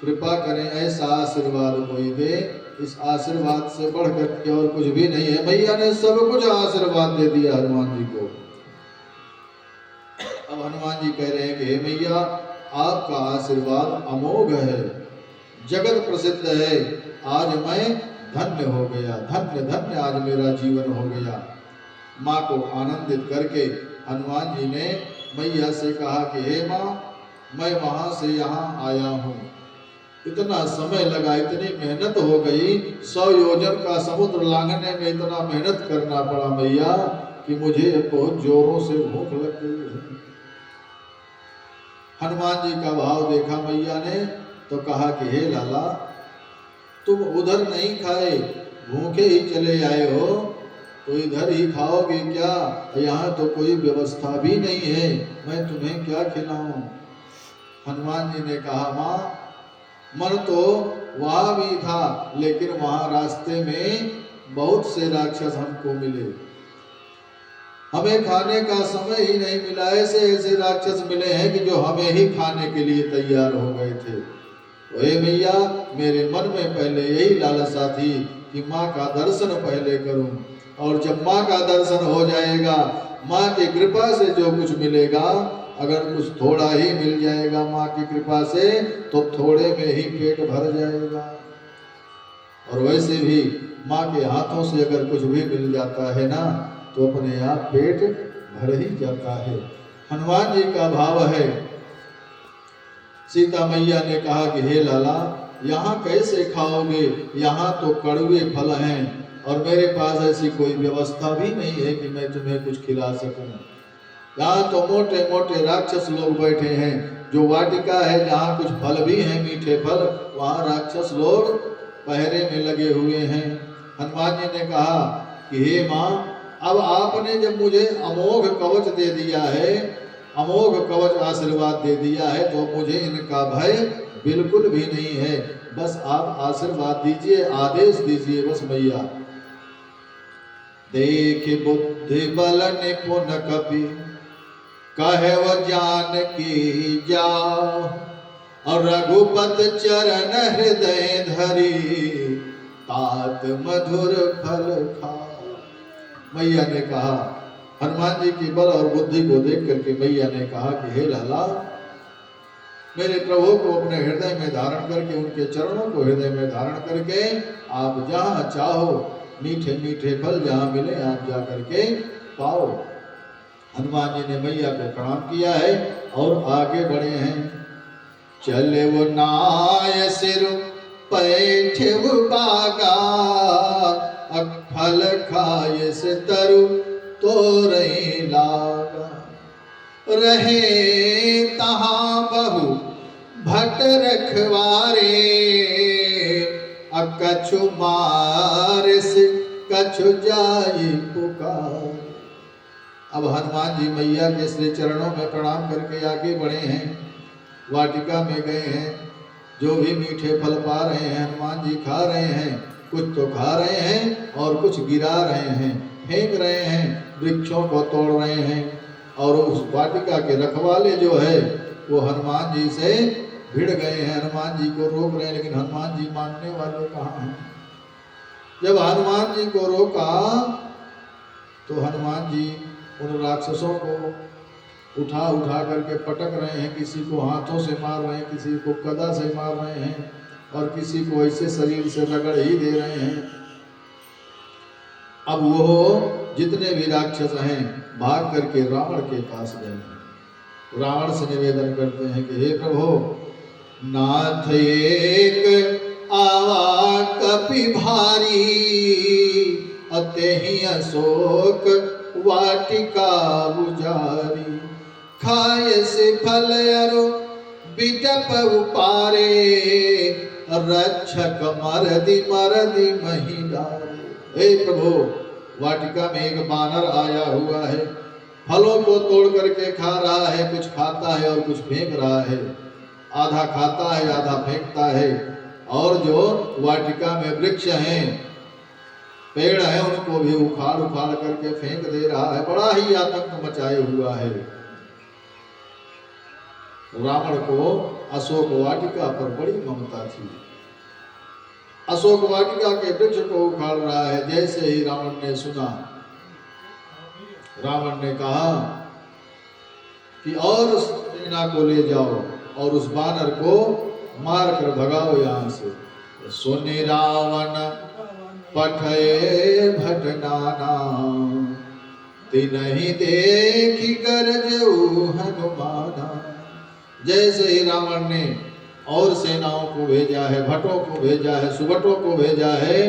कृपा करें, ऐसा आशीर्वाद कोई दे, इस आशीर्वाद से बढ़कर के और कुछ भी नहीं है। मैया ने सब कुछ आशीर्वाद दे दिया हनुमान जी को। अब हनुमान जी कह रहे हैं कि हे मैया, आपका आशीर्वाद अमोघ है, जगत प्रसिद्ध है। आज मैं धन्य हो गया, धन्य धन्य आज मेरा जीवन हो गया। माँ को आनंदित करके हनुमान जी ने मैया से कहा कि हे माँ, मैं वहां से यहाँ आया हूँ, इतना समय लगा, इतनी मेहनत हो गई, 100 योजन का समुद्र लांघने में इतना मेहनत करना पड़ा मैया, कि मुझे बहुत जोरों से भूख लग गई है। हनुमान जी का भाव देखा मैया ने तो कहा कि हे लाला, तुम उधर नहीं खाए, भूखे ही चले आए हो, तो इधर ही खाओगे क्या? यहाँ तो कोई व्यवस्था भी नहीं है, मैं तुम्हें क्या खिलाऊं? हनुमान जी ने कहा, माँ, मन तो वहां भी था, लेकिन वहां रास्ते में बहुत से राक्षस हमको मिले, हमें खाने का समय ही नहीं मिला। ऐसे ऐसे राक्षस मिले हैं कि जो हमें ही खाने के लिए तैयार हो गए थे। तो हे मैया, मेरे मन में पहले यही लालसा थी कि माँ का दर्शन पहले करूं, और जब माँ का दर्शन हो जाएगा, माँ की कृपा से जो कुछ मिलेगा, अगर कुछ थोड़ा ही मिल जाएगा माँ की कृपा से, तो थोड़े में ही पेट भर जाएगा। और वैसे भी माँ के हाथों से अगर कुछ भी मिल जाता है ना, तो अपने आप पेट भर ही जाता है। हनुमान जी का भाव है। सीता मैया ने कहा कि हे लाला, यहाँ कैसे खाओगे, यहाँ तो कड़वे फल हैं, और मेरे पास ऐसी कोई व्यवस्था भी नहीं है कि मैं तुम्हें कुछ खिला सकूं। यहाँ तो मोटे मोटे राक्षस लोग बैठे हैं, जो वाटिका है जहाँ कुछ फल भी हैं, मीठे फल, वहाँ राक्षस लोग पहरे में लगे हुए हैं। हनुमान जी ने कहा कि हे माँ, अब आपने जब मुझे अमोघ कवच दे दिया है, अमोघ कवच आशीर्वाद दे दिया है, तो मुझे इनका भय बिल्कुल भी नहीं है। बस आप आशीर्वाद दीजिए, आदेश दीजिए बस मैया। देख बुद्धि बल निपुण कपि कहे वो जान की जाओ, और रघुपत चरण हृदय धरी तात मधुर फल खाओ। मैया ने कहा, हनुमान जी की बल और बुद्धि को देख करके मैया ने कहा कि हे लाला, मेरे प्रभु को अपने हृदय में धारण करके, उनके चरणों को हृदय में धारण करके आप जहां चाहो मीठे मीठे फल जहां मिले आप जा करके पाओ। हनुमान जी ने मैया को प्रणाम किया है और आगे बढ़े हैं। चले वो नाय सिर पैठे वो बागा, फल खाए से तरु तो रही लागा, रहे तहां बहु भट रखवारे, कछु मार से कछु जाई पुकार। अब हनुमान जी मैया के श्री चरणों में प्रणाम करके आगे बढ़े हैं, वाटिका में गए हैं। जो भी मीठे फल पा रहे हैं हनुमान जी खा रहे हैं, कुछ तो खा रहे हैं और कुछ गिरा रहे हैं, फेंक रहे हैं, वृक्षों को तोड़ रहे हैं। और उस वाटिका के रखवाले जो है वो हनुमान जी से भिड़ गए हैं, हनुमान जी को रोक रहे हैं, लेकिन हनुमान जी मानने वाले कहाँ हैं। जब हनुमान जी को रोका तो हनुमान जी उन राक्षसों को उठा उठा करके पटक रहे हैं, किसी को हाथों से मार रहे हैं, किसी को गदा से मार रहे हैं और किसी को ऐसे शरीर से रगड़ ही दे रहे हैं। अब वो जितने भी राक्षस हैं भाग करके रावण के पास गए। रावण से निवेदन करते हैं कि हे प्रभु, नाथ एक आवा कपि भारी, अते ही अशोक वाटिका बुझारी, खाए से फल अरो बिटप उपारे, रक्षक मरदी मरदी महिलारे। हे प्रभु, वाटिका में एक बानर आया हुआ है, फलों को तोड़ करके खा रहा है, कुछ खाता है और कुछ फेंक रहा है, आधा खाता है आधा फेंकता है। और जो वाटिका में वृक्ष हैं, पेड़ हैं, उनको भी उखाड़ उखाड़ करके फेंक दे रहा है, बड़ा ही आतंक मचाए हुआ है। रावण को अशोक वाटिका पर बड़ी ममता थी, अशोक वाटिका के वृक्ष को उखाड़ रहा है। जैसे ही रावण ने सुना, रावण ने कहा कि और सेना को ले जाओ और उस बानर को मार कर भगाओ यहाँ से। सुनि रावण पठये भट नाना, तिन्हि देखि गरजऊ हनुमाना। जैसे ही रावण ने और सेनाओं को भेजा है, भटों को भेजा है, सुबटों को भेजा है,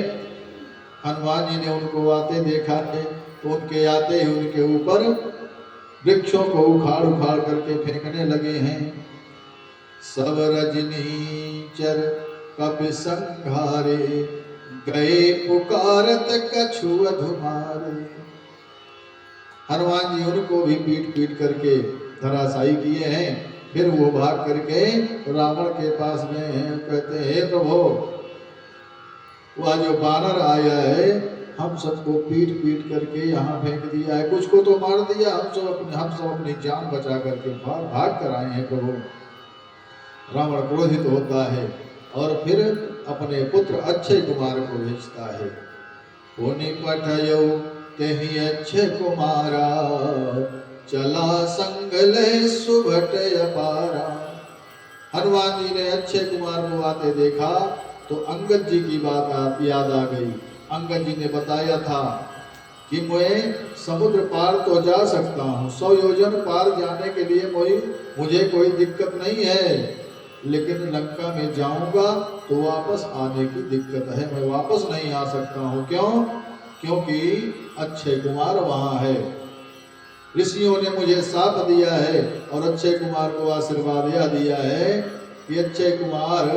हनुमान जी ने उनको आते देखा है, तो उनके आते ही उनके ऊपर वृक्षों को उखाड़ उखाड़ करके फेंकने लगे हैं। सब रजनीचर कपि संघारे, गए पुकारत कछु अधुमारे। हनुमान जी उनको भी पीट पीट करके धराशायी किए हैं। फिर वो भाग करके रावण के पास गए हैं, कहते हैं हे प्रभु, वह जो बानर आया है हम सबको पीट पीट करके यहाँ फेंक दिया है, कुछ को तो मार दिया, हम सब अपनी जान बचा करके भाग कर आए हैं प्रभु। रावण क्रोधित होता है और फिर अपने पुत्र अक्षय कुमार को भेजता है। पुनि पठयो तेहि अक्षय कुमारा, चला संग ले सुभट अपारा। हनुमान जी ने अक्षय कुमार को आते देखा तो अंगद जी की बात याद आ गई। अंगद जी ने बताया था कि मैं समुद्र पार तो जा सकता हूँ, 100 योजन पार जाने के लिए मुझे कोई दिक्कत नहीं है, लेकिन लंका में जाऊंगा तो वापस आने की दिक्कत है, मैं वापस नहीं आ सकता हूँ। क्यों? क्योंकि अक्षय कुमार वहाँ है। ऋषियों ने मुझे साथ दिया है और अक्षय कुमार को आशीर्वाद यह दिया है कि अक्षय कुमार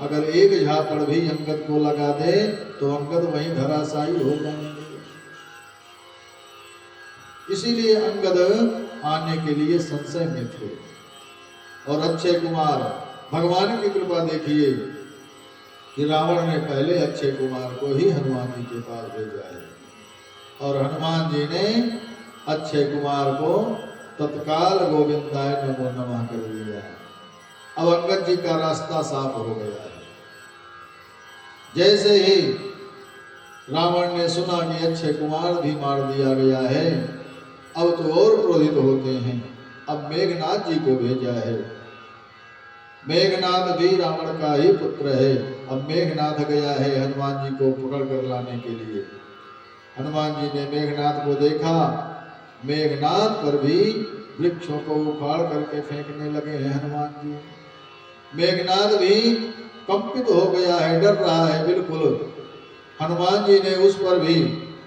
अगर एक झापड़ भी अंगद को लगा दे तो अंगद वहीं धराशायी हो जाएंगे। इसीलिए अंगद आने के लिए संशय में थे। और अक्षय कुमार, भगवान की कृपा देखिए कि रावण ने पहले अक्षय कुमार को ही हनुमान जी के पास भेजा है और हनुमान जी ने अक्षय कुमार को तत्काल गोविंदाय नमो नमः कर दिया। अब अंगद जी का रास्ता साफ हो गया है। जैसे ही रावण ने सुना कि अक्षय कुमार भी मार दिया गया है, अब तो और क्रोधित होते हैं। अब मेघनाथ जी को भेजा है। मेघनाथ भी रावण का ही पुत्र है। अब मेघनाथ गया है हनुमान जी को पकड़ कर लाने के लिए। हनुमान जी ने मेघनाथ को देखा, मेघनाथ पर भी वृक्षों को उखाड़ करके फेंकने लगे हैं हनुमान जी। मेघनाथ भी कंपित हो गया है, डर रहा है बिल्कुल। हनुमान जी ने उस पर भी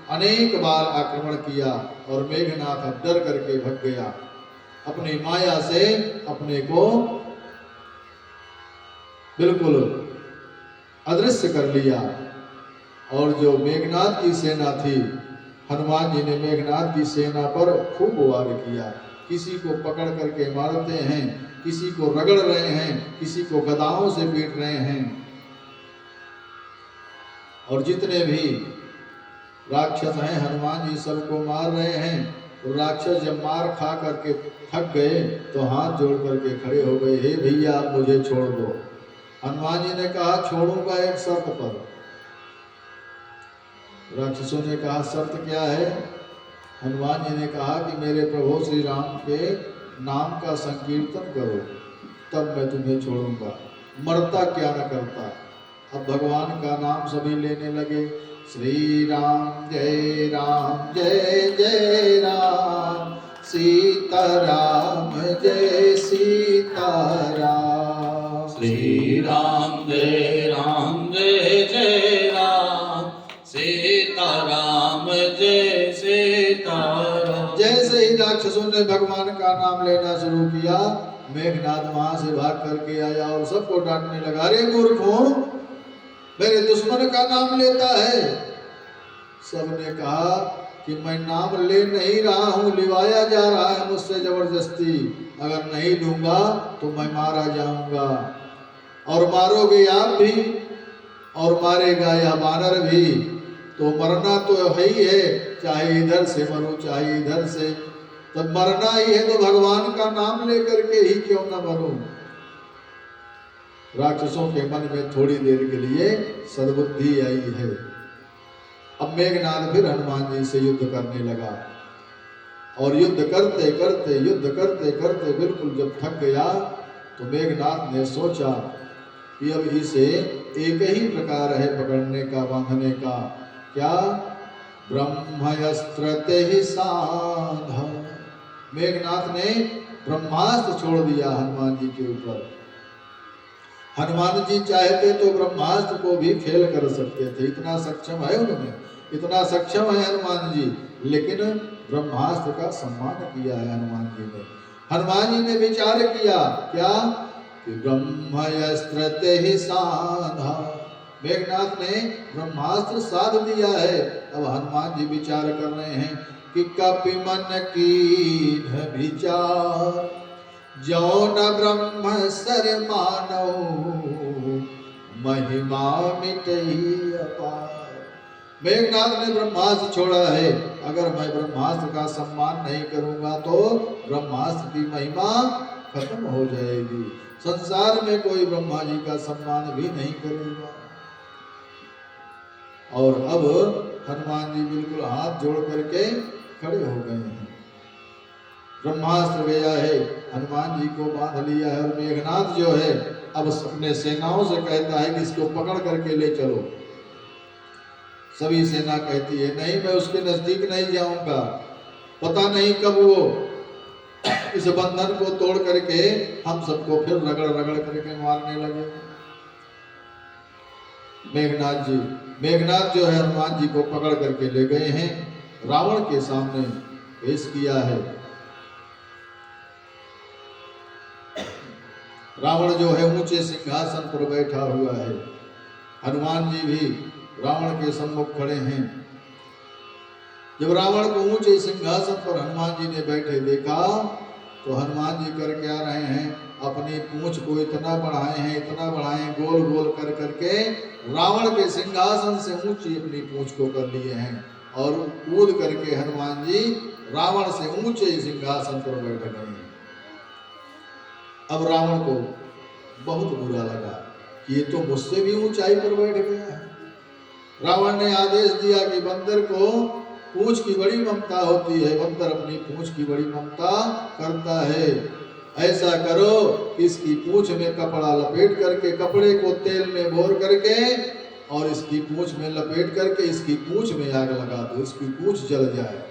अनेक बार आक्रमण किया और मेघनाथ डर करके भाग गया, अपनी माया से अपने को बिल्कुल अदृश्य कर लिया। और जो मेघनाथ की सेना थी, हनुमान जी ने मेघनाथ की सेना पर खूब वार किया। किसी को पकड़ करके मारते हैं, किसी को रगड़ रहे हैं, किसी को गदाओं से पीट रहे हैं। और जितने भी राक्षस हैं हनुमान जी सबको मार रहे हैं। तो राक्षस जब मार खा करके थक गए तो हाथ जोड़ करके खड़े हो गए, हे भैया आप मुझे छोड़ दो। हनुमान जी ने कहा छोड़ूंगा एक शर्त पर। राक्षसों ने कहा शर्त क्या है? हनुमान जी ने कहा कि मेरे प्रभु श्री राम के नाम का संकीर्तन करो, तब मैं तुम्हें छोड़ूंगा, मरता क्या न करता। अब भगवान का नाम सभी लेने लगे, श्री राम जय जय राम, सीताराम जय सीताराम। श्री राम जय जय राम, सीताराम जय सीताराम। जैसे ही राक्षसों ने भगवान का नाम लेना शुरू किया, मेघनाथ वहां से भाग करके आया और सबको डांटने लगा, अरे मूर्खों, मेरे दुश्मन का नाम लेता है। सबने कहा कि मैं नाम ले नहीं रहा हूं, लिवाया जा रहा है मुझसे जबरदस्ती। अगर नहीं लूंगा तो मैं मारा जाऊंगा, और मारोगे आप भी और मारेगा यह वानर भी। तो मरना तो है ही है, चाहे इधर से मरो चाहे इधर से, तब मरना ही है तो भगवान का नाम लेकर के ही क्यों न मरूं। राक्षसों के मन में थोड़ी देर के लिए सद्बुद्धि आई है। अब मेघनाथ फिर हनुमान जी से युद्ध करने लगा और युद्ध करते करते बिल्कुल जब थक गया तो मेघनाथ ने सोचा कि अब इसे एक ही प्रकार है पकड़ने का, बांधने का। क्या? ब्रह्मास्त्र ते साधा। मेघनाथ ने ब्रह्मास्त्र छोड़ दिया हनुमान जी के ऊपर। हनुमान जी चाहते तो ब्रह्मास्त्र को भी फेल कर सकते थे, इतना सक्षम है उनमें, इतना सक्षम है हनुमान जी। लेकिन ब्रह्मास्त्र का सम्मान किया है हनुमान जी ने। हनुमान जी ने विचार किया क्या कि ब्रह्मास्त्र ते साधा। मेघनाथ ने ब्रह्मास्त्र साध दिया है। अब हनुमान जी विचार कर रहे हैं कि कपि मन कीन्ह विचार, जो न ब्रह्म सर मानो, महिमा मिटई अपार। मेघनाथ ने ब्रह्मास्त्र छोड़ा है। अगर मैं ब्रह्मास्त्र का सम्मान नहीं करूंगा तो ब्रह्मास्त्र की महिमा खत्म हो जाएगी। संसार में कोई ब्रह्मा जी का सम्मान भी नहीं करेगा। और अब हनुमान जी बिल्कुल हाथ जोड़ करके खड़े हो गए हैं। ब्रह्मास्त्र गया है, हनुमान जी को बांध लिया है और मेघनाथ जो है अब अपने सेनाओं से कहता है कि इसको पकड़ करके ले चलो। सभी सेना कहती है नहीं, मैं उसके नजदीक नहीं जाऊंगा, पता नहीं कब वो इस बंधन को तोड़ करके हम सबको फिर रगड़ रगड़ करके मारने लगे। मेघनाथ जो है हनुमान जी को पकड़ करके ले गए हैं, रावण के सामने पेश किया है। रावण जो है ऊंचे सिंहासन पर बैठा हुआ है, हनुमान जी भी रावण के सम्मुख खड़े हैं। जब रावण को ऊंचे सिंहासन पर हनुमान जी ने बैठे देखा तो हनुमान जी कर क्या रहे हैं, अपनी पूंछ को इतना बढ़ाए हैं, इतना बढ़ाए, गोल गोल कर करके रावण के सिंहासन से ऊंची अपनी पूंछ को कर लिए हैं और कूद करके हनुमान जी रावण से ऊंचे सिंहासन पर बैठ गए हैं। अब रावण को बहुत बुरा लगा कि ये तो मुझसे भी ऊंचाई पर बैठ गया है। रावण ने आदेश दिया कि बंदर को पूंछ की बड़ी ममता होती है, बंदर अपनी पूंछ की बड़ी ममता करता है। ऐसा करो कि इसकी पूंछ में कपड़ा लपेट करके, कपड़े को तेल में बोर करके और इसकी पूंछ में लपेट करके इसकी पूंछ में आग लगा दो, इसकी पूंछ जल जाए।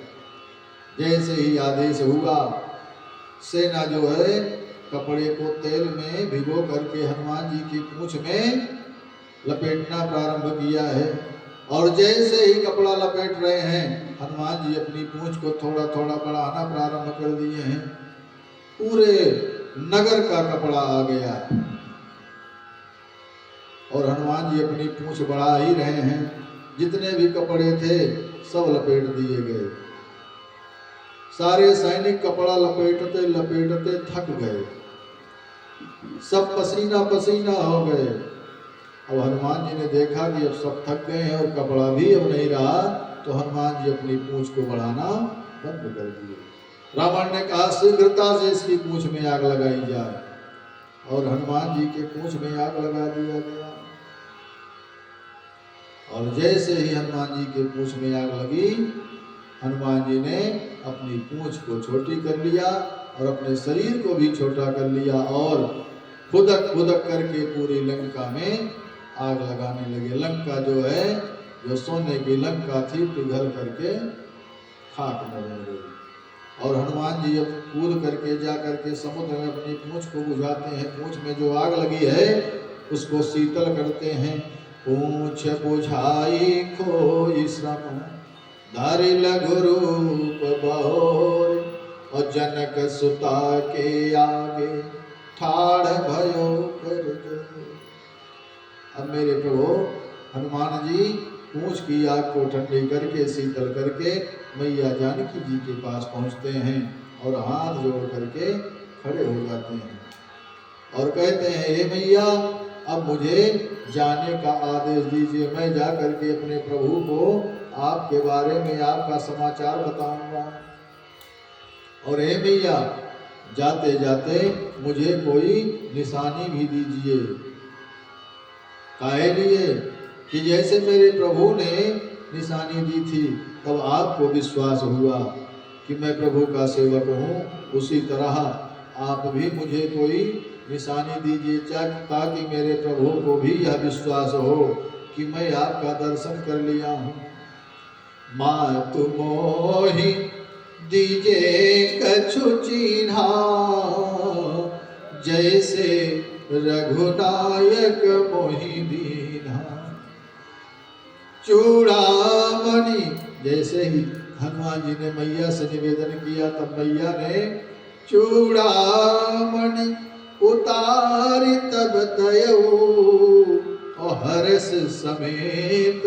जैसे ही आदेश हुआ, सेना जो है कपड़े को तेल में भिगो करके हनुमान जी की पूंछ में लपेटना प्रारंभ किया है। और जैसे ही कपड़ा लपेट रहे हैं, हनुमान जी अपनी पूंछ को थोड़ा थोड़ा बढ़ाना प्रारंभ कर दिए हैं। पूरे नगर का कपड़ा आ गया और हनुमान जी अपनी पूंछ बढ़ा ही रहे हैं। जितने भी कपड़े थे सब लपेट दिए गए। सारे सैनिक कपड़ा लपेटते लपेटते थक गए, सब पसीना पसीना हो गए। अब हनुमान जी ने देखा कि अब सब थक गए हैं और कपड़ा भी अब नहीं रहा, तो हनुमान जी अपनी पूंछ को बढ़ाना बंद कर दिए। रावण ने कहा शीघ्रता से इसकी पूंछ में आग लगाई जाए और हनुमान जी के पूंछ में आग लगा दिया गया। और जैसे ही हनुमान जी के पूंछ में आग लगी, हनुमान जी ने अपनी पूंछ को छोटी कर लिया और अपने शरीर को भी छोटा कर लिया और खुदक खुदक करके पूरी लंका में आग लगाने लगे। लंका जो है, जो सोने की लंका थी, पिघल करके खाक में बन गई। और हनुमान जी अब कूद करके जा करके समुद्र में अपनी पूंछ को बुझाते हैं। पूंछ में जो आग लगी है उसको शीतल करते हैं। पूंछ बुझाई खोई श्रम धरि लघु रूप बहोर, और जनक सुता के आगे ठाड़ भयो कर जोर। अब मेरे प्रभु हनुमान जी पूंछ की आग को ठंडी करके, शीतल करके मैया जानकी जी के पास पहुंचते हैं और हाथ जोड़ करके खड़े हो जाते हैं और कहते हैं, हे मैया, अब मुझे जाने का आदेश दीजिए। मैं जा करके अपने प्रभु को आपके बारे में, आपका समाचार बताऊंगा। और हे मैया, जाते जाते मुझे कोई निशानी भी दीजिए। काहे लिए? कि जैसे मेरे प्रभु ने निशानी दी थी तब आपको विश्वास हुआ कि मैं प्रभु का सेवक हूँ, उसी तरह आप भी मुझे कोई निशानी दीजिए ताकि मेरे प्रभु को भी यह विश्वास हो कि मैं आपका दर्शन कर लिया हूँ। मातु मोहि दीजे कछु चिन्हा, जैसे रघुनायक मोहि दीन्हा। चूड़ामणि, जैसे ही हनुमान जी ने मैया से निवेदन किया तब मैया ने चूड़ामणि उतारी तब तयऊ, और हर्ष समेत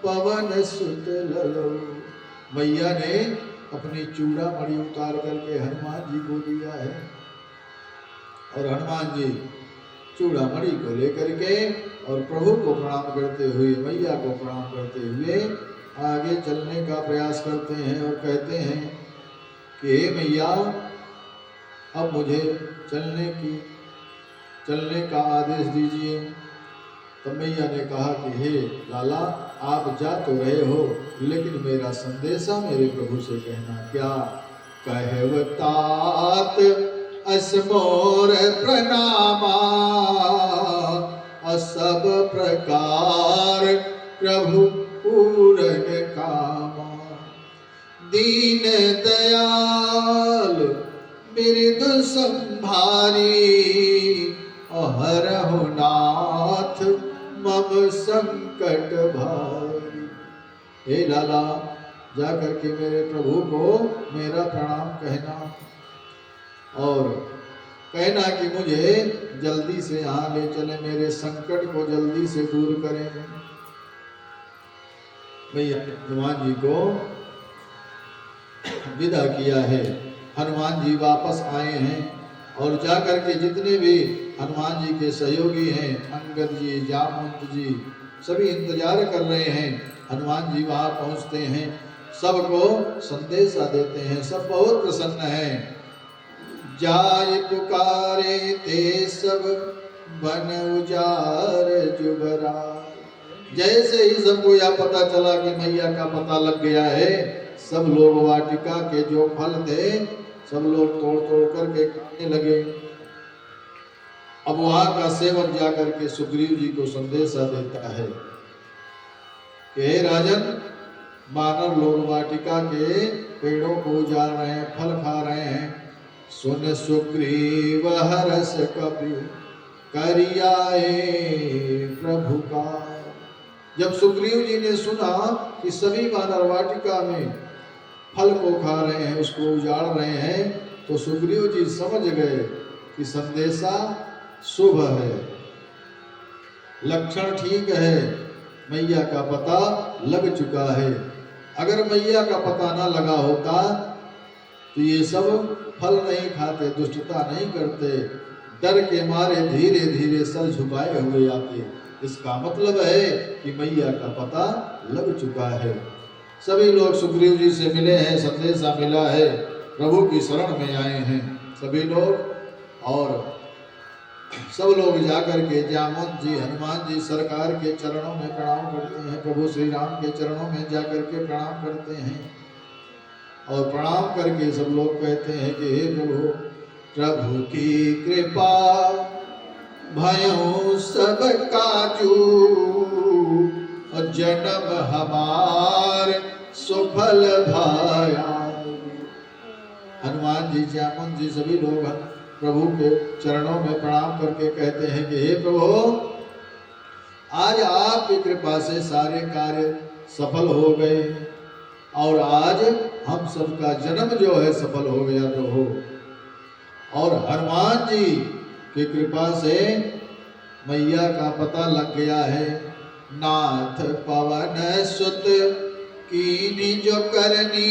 पवन सुत ललो। मैया ने अपनी चूड़ामणि उतार करके हनुमान जी को दिया है और हनुमान जी चूड़ामणि को लेकर के और प्रभु को प्रणाम करते हुए, मैया को प्रणाम करते हुए आगे चलने का प्रयास करते हैं और कहते हैं कि हे मैया, अब मुझे चलने का आदेश दीजिए। तो मैया ने कहा कि हे लाला, आप जा तो रहे हो, लेकिन मेरा संदेशा मेरे प्रभु से कहना। क्या? कहवतात असमोर प्रणामा, सब प्रकार प्रभु पूरन कामा। दीन दयाल बिरदु संभारी, हरहु नाथ मम संकट भारी। हे लाला, जा करके मेरे प्रभु को मेरा प्रणाम कहना और कहना कि मुझे जल्दी से यहाँ ले चले, मेरे संकट को जल्दी से दूर करें। मैं हनुमान जी को विदा किया है। हनुमान जी वापस आए हैं और जाकर के जितने भी हनुमान जी के सहयोगी हैं, अंगद जी, जामवंत जी, सभी इंतजार कर रहे हैं। हनुमान जी वहां पहुंचते हैं, सबको संदेशा देते हैं, सब बहुत प्रसन्न हैं। जाय पुकारे ते सब बन उजार जुबरा। जैसे ही सबको यह पता चला कि मैया का पता लग गया है, सब लोग वाटिका के जो फल थे सब लोग तोड़ तोड़ करके खाने लगे। अब वहां का सेवक जाकर के सुग्रीव जी को संदेशा देता है कि हे राजन, मानव लोग वाटिका के पेड़ों को उजाड़ रहे हैं, फल खा रहे हैं। सुन सुग्रीव हरस कपि करियाए प्रभु का। जब सुग्रीव जी ने सुना कि सभी वानर वाटिका में फल को खा रहे हैं, उसको उजाड़ रहे हैं, तो सुग्रीव जी समझ गए कि संदेशा शुभ है, लक्षण ठीक है, मैया का पता लग चुका है। अगर मैया का पता ना लगा होता तो ये सब फल नहीं खाते, दुष्टता नहीं करते, डर के मारे धीरे धीरे सर झुकाए हुए आते। इसका मतलब है कि मैया का पता लग चुका है। सभी लोग सुग्रीव जी से मिले हैं, संदेशा मिला है, प्रभु की शरण में आए हैं सभी लोग। और सब लोग जाकर के जामवंत जी, हनुमान जी सरकार के चरणों में प्रणाम करते हैं, प्रभु श्री राम के चरणों में जाकर के प्रणाम करते हैं। और प्रणाम करके सब लोग कहते हैं कि हे प्रभु, प्रभु की कृपा भयों सब काजू, और जन्म हमार सुफल भाया। हनुमान जी, जामवंत जी, सभी लोग प्रभु के चरणों में प्रणाम करके कहते हैं कि हे प्रभु, आज आपकी कृपा से सारे कार्य सफल हो गए और आज हम सबका जन्म जो है सफल हो गया प्रभु। और हनुमान जी की कृपा से मैया का पता लग गया है। नाथ पवन सुत कीनी जो करनी,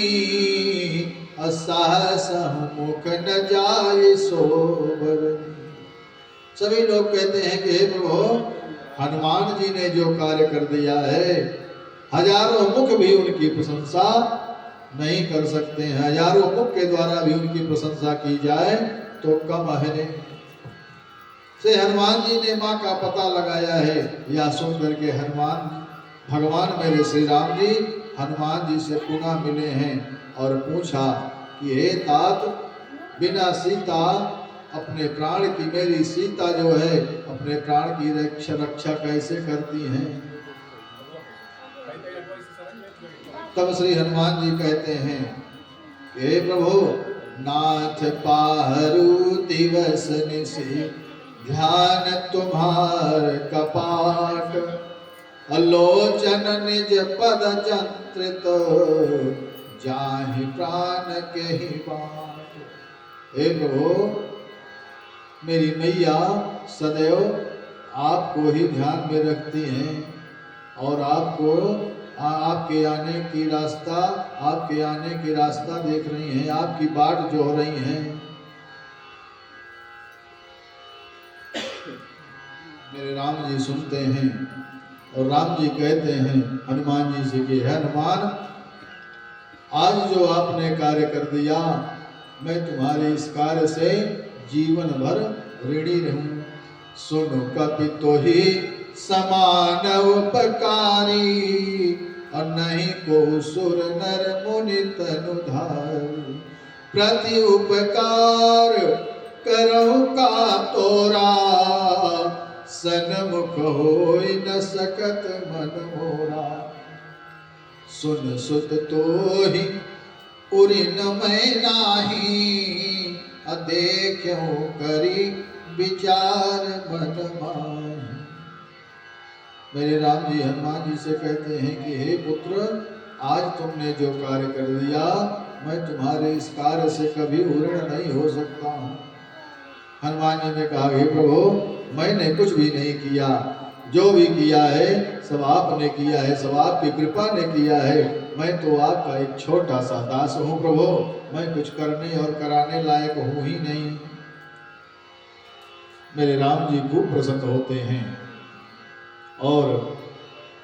साहस मुख न जाए सोबरनी। सभी लोग कहते हैं कि हे प्रभु, हनुमान जी ने जो कार्य कर दिया है, हजारों मुख भी उनकी प्रशंसा नहीं कर सकते हैं। हजारों मुख के द्वारा भी उनकी प्रशंसा की जाए तो कम है। से हनुमान जी ने माँ का पता लगाया है, या सुन करके हनुमान भगवान मेरे श्री राम जी हनुमान जी से पुनः मिले हैं और पूछा कि हे तात, बिना सीता अपने प्राण की, मेरी सीता जो है अपने प्राण की रक्षा कैसे करती हैं। तब श्री हनुमान जी कहते हैं कि हे प्रभु, नाथ पाहरू दिवस निशि ध्यान तुम्हार कपाट, अलोचन निज पद जंत्रित जाहि प्राण के ही बाट। हे प्रभु, मेरी मैया सदैव आपको ही ध्यान में रखती हैं और आपको आपके आने की रास्ता देख रही हैं, आपकी बाट जो हो रही हैं। मेरे राम जी सुनते हैं और राम जी कहते हैं हनुमान जी से कि हनुमान, आज जो आपने कार्य कर दिया, मैं तुम्हारे इस कार्य से जीवन भर ऋणी रहूं। सुनो कपि तो ही समान उपकारी, और नहीं को सुर नर मुनि तनु धारी। प्रति उपकार करो का तोरा, सन्मुख होई न सकत मन मोरा। सुन सुत तो ही उरि न मैं नाही, देखो करी विचार मन माही। मेरे राम जी हनुमान जी से कहते हैं कि हे पुत्र, आज तुमने जो कार्य कर दिया, मैं तुम्हारे इस कार्य से कभी ऋण नहीं हो सकता हूँ। हनुमान जी ने कहा, हे प्रभु, मैंने कुछ भी नहीं किया, जो भी किया है सब आपने किया है, सब आपकी कृपा ने किया है। मैं तो आपका एक छोटा सा दास हूँ प्रभु, मैं कुछ करने और कराने लायक हूँ ही नहीं। मेरे राम जी खूब प्रसन्न होते हैं और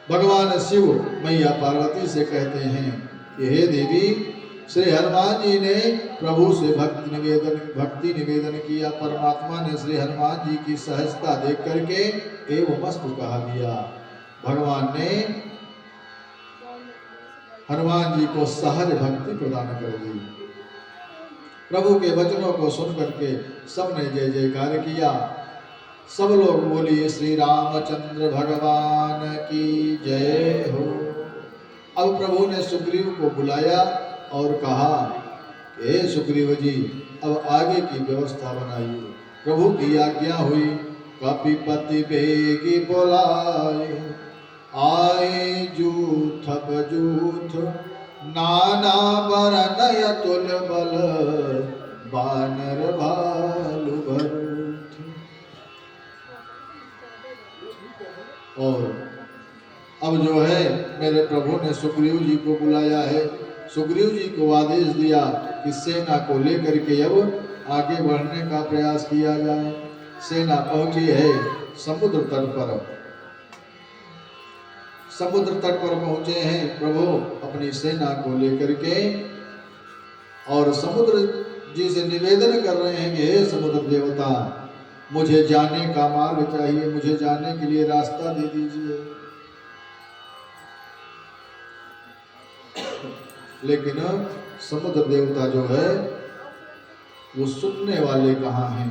भगवान शिव मैया पार्वती से कहते हैं कि हे देवी, श्री हनुमान जी ने प्रभु से भक्ति निवेदन किया। परमात्मा ने श्री हनुमान जी की सहजता देख करके एवं मस्तु कहा दिया। भगवान ने हनुमान जी को सहज भक्ति प्रदान कर दी। प्रभु के वचनों को सुन करके सबने जय जयकार किया। सब लोग बोलिए श्री रामचंद्र भगवान की जय हो। अब प्रभु ने सुग्रीव को बुलाया और कहा, हे सुग्रीव जी, अब आगे की व्यवस्था बनाइए। प्रभु की आज्ञा हुई। कपिपति बेगी बोलाए, आए जूथ बजूथ, नाना बरनय तुल बल, बानर भालु भरूथ। और अब जो है मेरे प्रभु ने सुग्रीव जी को बुलाया है। सुग्रीव जी को आदेश दिया कि सेना को लेकर के अब आगे बढ़ने का प्रयास किया जाए। सेना पहुंची है समुद्र तट पर। समुद्र तट पर पहुंचे हैं प्रभु अपनी सेना को लेकर के, और समुद्र जी से निवेदन कर रहे हैं कि हे समुद्र देवता, मुझे जाने का मार्ग चाहिए, मुझे जाने के लिए रास्ता दे दीजिए। लेकिन समुद्र देवता जो है वो सुनने वाले कहाँ हैं।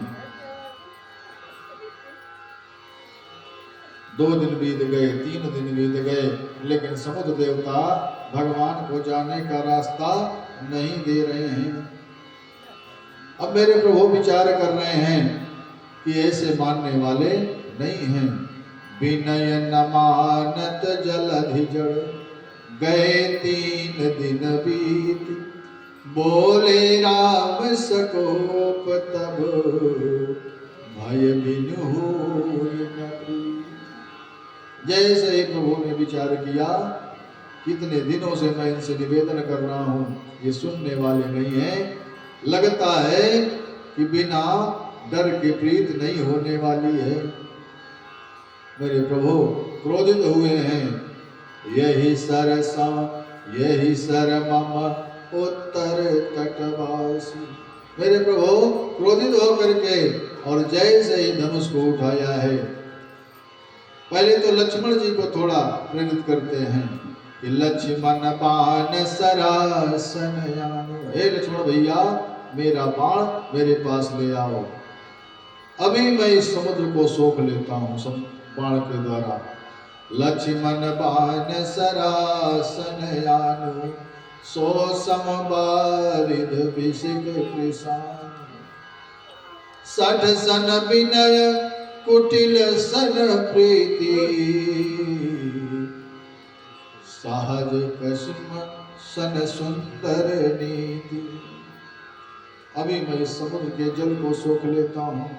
2 दिन बीत गए, 3 दिन बीत गए, लेकिन समुद्र देवता भगवान को जाने का रास्ता नहीं दे रहे हैं। अब मेरे प्रभु विचार कर रहे हैं कि ऐसे मानने वाले नहीं हैं। विनय न मानत जलधि जड़, गए 3 दिन बीत, बोले राम सकोप तब, भय बिनु होय न प्रीत। जैसे ही प्रभु ने विचार किया, कितने दिनों से मैं इनसे निवेदन कर रहा हूं, ये सुनने वाले नहीं हैं। लगता है कि बिना डर के प्रीत नहीं होने वाली है। मेरे प्रभु क्रोधित हुए हैं। यही सरसा यही सर मम उत्तर तटवासी। मेरे प्रभु क्रोधित होकर के और जैसे ही धनुष को उठाया है, पहले तो लक्ष्मण जी को थोड़ा प्रेरित करते हैं कि लक्ष्मण बाण सरासन यानो। हे लक्ष्मण भैया, मेरा बाण मेरे पास ले आओ, अभी मैं इस समुद्र को सोख लेता हूँ बाण के द्वारा। लक्ष्मण बाण सरासन यानो, सो समबारिध विसिक कृषाण। 60 सन विनय कुटिल सन प्रीति, सहज कस्म सन सुंदर नीति। अभी मैं इस समुद्र के जल को सोख लेता हूँ।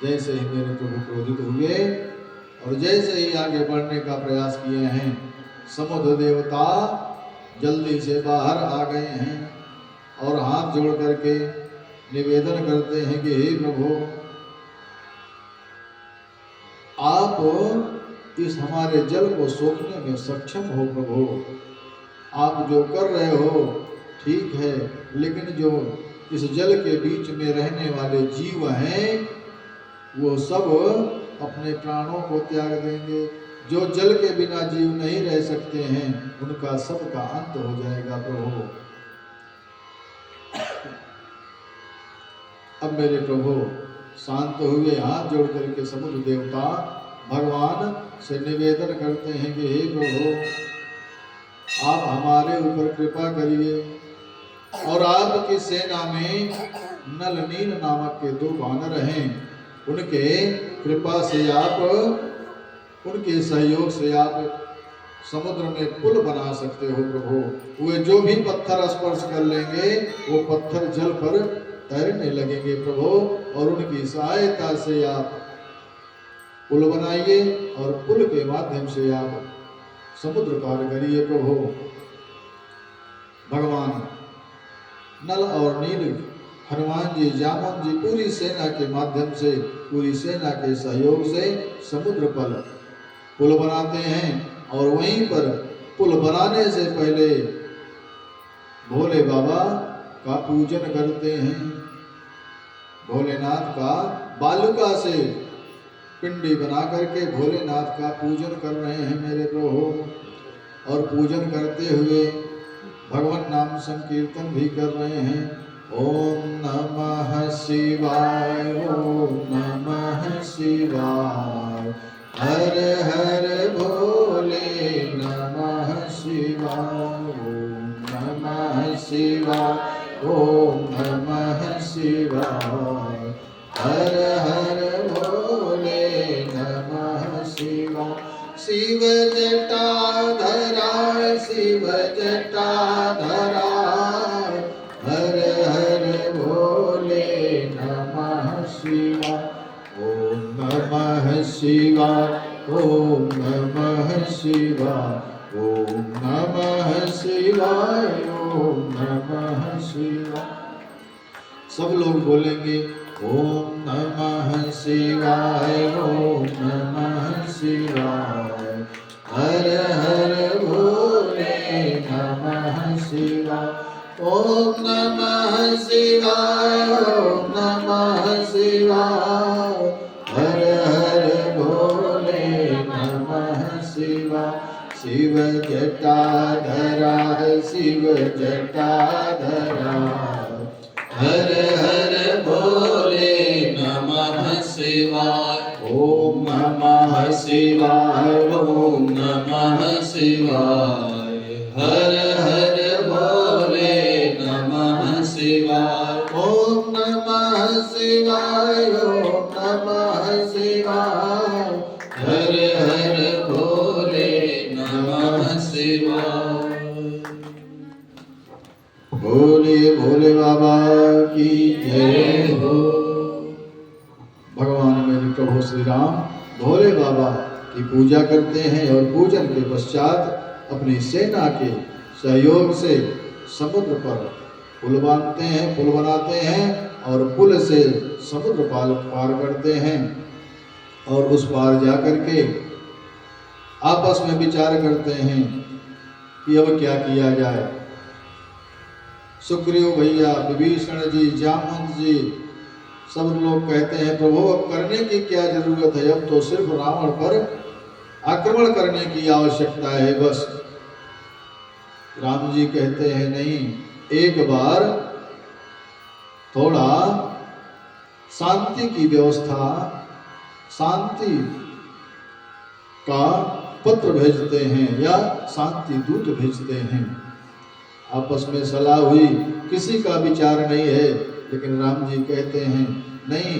जैसे ही मेरे प्रभु क्रोधित हुए और जैसे ही आगे बढ़ने का प्रयास किए हैं, समुद्र देवता जल्दी से बाहर आ गए हैं और हाथ जोड़ करके निवेदन करते हैं कि हे प्रभु, आप इस हमारे जल को सोखने में सक्षम हो। प्रभु, आप जो कर रहे हो ठीक है, लेकिन जो इस जल के बीच में रहने वाले जीव हैं वो सब अपने प्राणों को त्याग देंगे। जो जल के बिना जीव नहीं रह सकते हैं, उनका सबका अंत हो जाएगा। प्रभु, अब मेरे प्रभु शांत हुए, हाथ जोड़ करके समुद्र देवता भगवान से निवेदन करते हैं कि हे प्रभु, आप हमारे ऊपर कृपा करिए और आपकी सेना में नल नील नामक के 2 वानर हैं, उनके कृपा से आप, उनके सहयोग से आप समुद्र में पुल बना सकते हो। प्रभु, वे जो भी पत्थर स्पर्श कर लेंगे वो पत्थर जल पर तैरने लगेंगे प्रभु, और उनकी सहायता से आप पुल बनाइए और पुल के माध्यम से आप समुद्र पार करिए प्रभु। भगवान नल और नील, हनुमान जी, जामन जी पूरी सेना के माध्यम से, पूरी सेना के सहयोग से समुद्र पर पुल बनाते हैं और वहीं पर पुल बनाने से पहले भोले बाबा का पूजन करते हैं। भोलेनाथ का बालुका से पिंडी बना करके भोलेनाथ का पूजन कर रहे हैं मेरे प्रभु। और पूजन करते हुए भगवान नाम संकीर्तन भी कर रहे हैं। ओम नमः शिवाय, ओम नमः शिवाय, हर हर भोले नमः शिवाय, ओम नमः शिवाय, ओम नमः शिवाय, हर हर भोले नमः शिवाय। शिव जटाधरा, शिव जटाधरा, हर हर भोले नमः शिवाय, ओम नमः शिवाय, ओम नमः शिवाय, ओम नमः शिवाय, ओम नमः शिवाय। सब लोग बोलेंगे ओम नमः शिवाय, ओम नमः शिवाय, हर हर भोले नमः शिवाय, ओम नमः शिवाय, ओम नमः शिवाय, हर हर भोले नमः शिवाय। शिव जटाधरा, शिव जटाधरा, हर हर भोले नमः शिवाय, ओम नमः शिवाय, ओम नमः शिवाय, हर हर भोले नमः शिवाय, ओम नमः शिवाय, ओम नमः शिवाय, हर हर भोले नमः शिवाय। भोले भोले बाबा की जय हो। भगवान मेरे प्रभु श्री राम भोले बाबा की पूजा करते हैं और पूजन के पश्चात अपनी सेना के सहयोग से समुद्र पर पुल बांधते हैं, पुल बनाते हैं और पुल से समुद्र पार करते हैं। और उस पार जाकर के आपस में विचार करते हैं कि अब क्या किया जाए। सुग्रीव भैया, विभीषण जी, जामवंत जी सब लोग कहते हैं प्रभु अब करने की क्या जरूरत है, अब तो सिर्फ रावण पर आक्रमण करने की आवश्यकता है बस। राम जी कहते हैं नहीं, एक बार थोड़ा शांति की व्यवस्था, शांति का पत्र भेजते हैं या शांति दूत भेजते हैं। आपस में सलाह हुई, किसी का विचार नहीं है, लेकिन राम जी कहते हैं नहीं,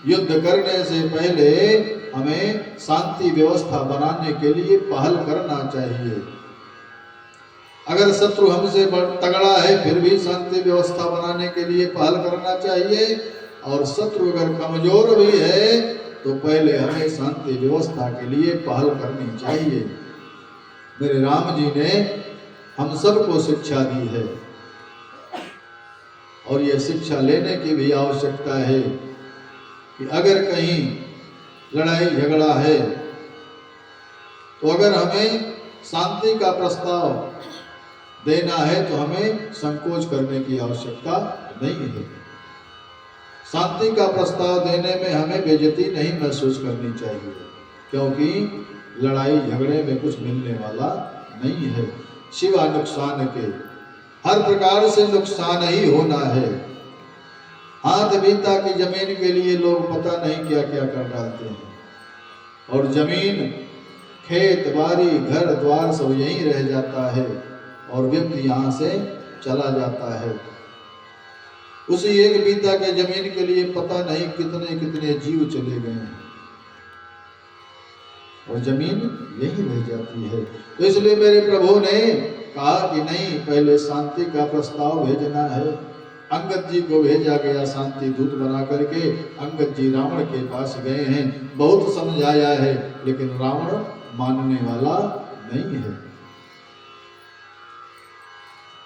युद्ध करने से पहले हमें शांति व्यवस्था बनाने के लिए पहल करना चाहिए। अगर शत्रु हमसे तगड़ा है फिर भी शांति व्यवस्था बनाने के लिए पहल करना चाहिए, और शत्रु अगर कमजोर भी है तो पहले हमें शांति व्यवस्था के लिए पहल करनी चाहिए। मेरे राम जी ने हम सबको शिक्षा दी है और यह शिक्षा लेने की भी आवश्यकता है कि अगर कहीं लड़ाई झगड़ा है तो अगर हमें शांति का प्रस्ताव देना है तो हमें संकोच करने की आवश्यकता नहीं है। शांति का प्रस्ताव देने में हमें बेइज्जती नहीं महसूस करनी चाहिए, क्योंकि लड़ाई झगड़े में कुछ मिलने वाला नहीं है, सिवा नुकसान के। हर प्रकार से नुकसान ही होना है। हाथ बीता की जमीन के लिए लोग पता नहीं क्या क्या कर डालते हैं, और जमीन, खेत बाड़ी, घर द्वार सब यहीं रह जाता है और व्यक्ति यहाँ से चला जाता है। उसी एक बीता के जमीन के लिए पता नहीं कितने कितने जीव चले गए हैं और जमीन यहीं रह जाती है। तो इसलिए मेरे प्रभु ने कहा कि नहीं, पहले शांति का प्रस्ताव भेजना है। अंगद जी को भेजा गया शांति दूत बना करके। अंगद जी रावण के पास गए हैं, बहुत समझाया है, लेकिन रावण मानने वाला नहीं है।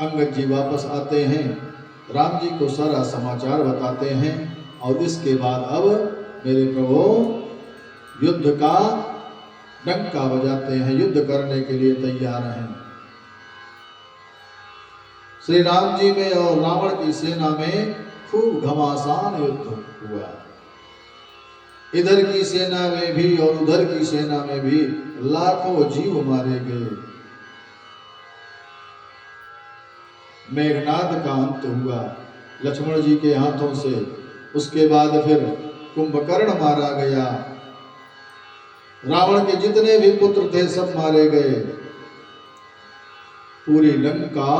अंगद जी वापस आते हैं, राम जी को सारा समाचार बताते हैं, और इसके बाद अब मेरे प्रभु युद्ध का डंका बजाते हैं, युद्ध करने के लिए तैयार हैं। श्री राम जी में और रावण की सेना में खूब घमासान युद्ध हुआ। इधर की सेना में भी और उधर की सेना में भी लाखों जीव मारे गए। मेघनाद का अंत हुआ लक्ष्मण जी के हाथों से। उसके बाद फिर कुंभकर्ण मारा गया। रावण के जितने भी पुत्र थे सब मारे गए। पूरी लंका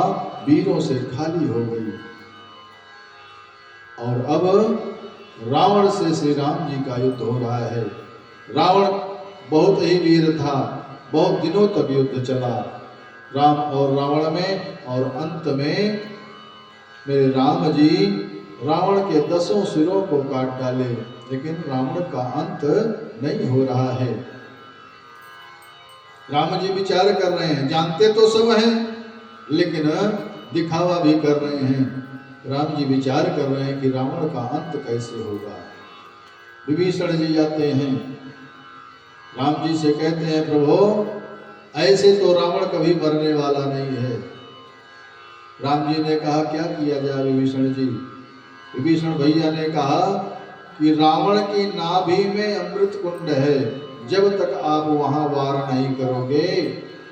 वीरों से खाली हो गई। और अब रावण से श्री राम जी का युद्ध हो रहा है। रावण बहुत ही वीर था, बहुत दिनों तक युद्ध चला राम और रावण में, और अंत में मेरे राम जी रावण के 10 सिरों को काट डाले, लेकिन रावण का अंत नहीं हो रहा है। राम जी विचार कर रहे हैं, जानते तो सब हैं लेकिन दिखावा भी कर रहे हैं। राम जी विचार कर रहे हैं कि रावण का अंत कैसे होगा। विभीषण जी जाते हैं, राम जी से कहते हैं, प्रभु ऐसे तो रावण कभी मरने वाला नहीं है। राम जी ने कहा क्या किया जाए विभीषण जी। विभीषण भैया ने कहा कि रावण की नाभि में अमृत कुंड है, जब तक आप वहां वार नहीं करोगे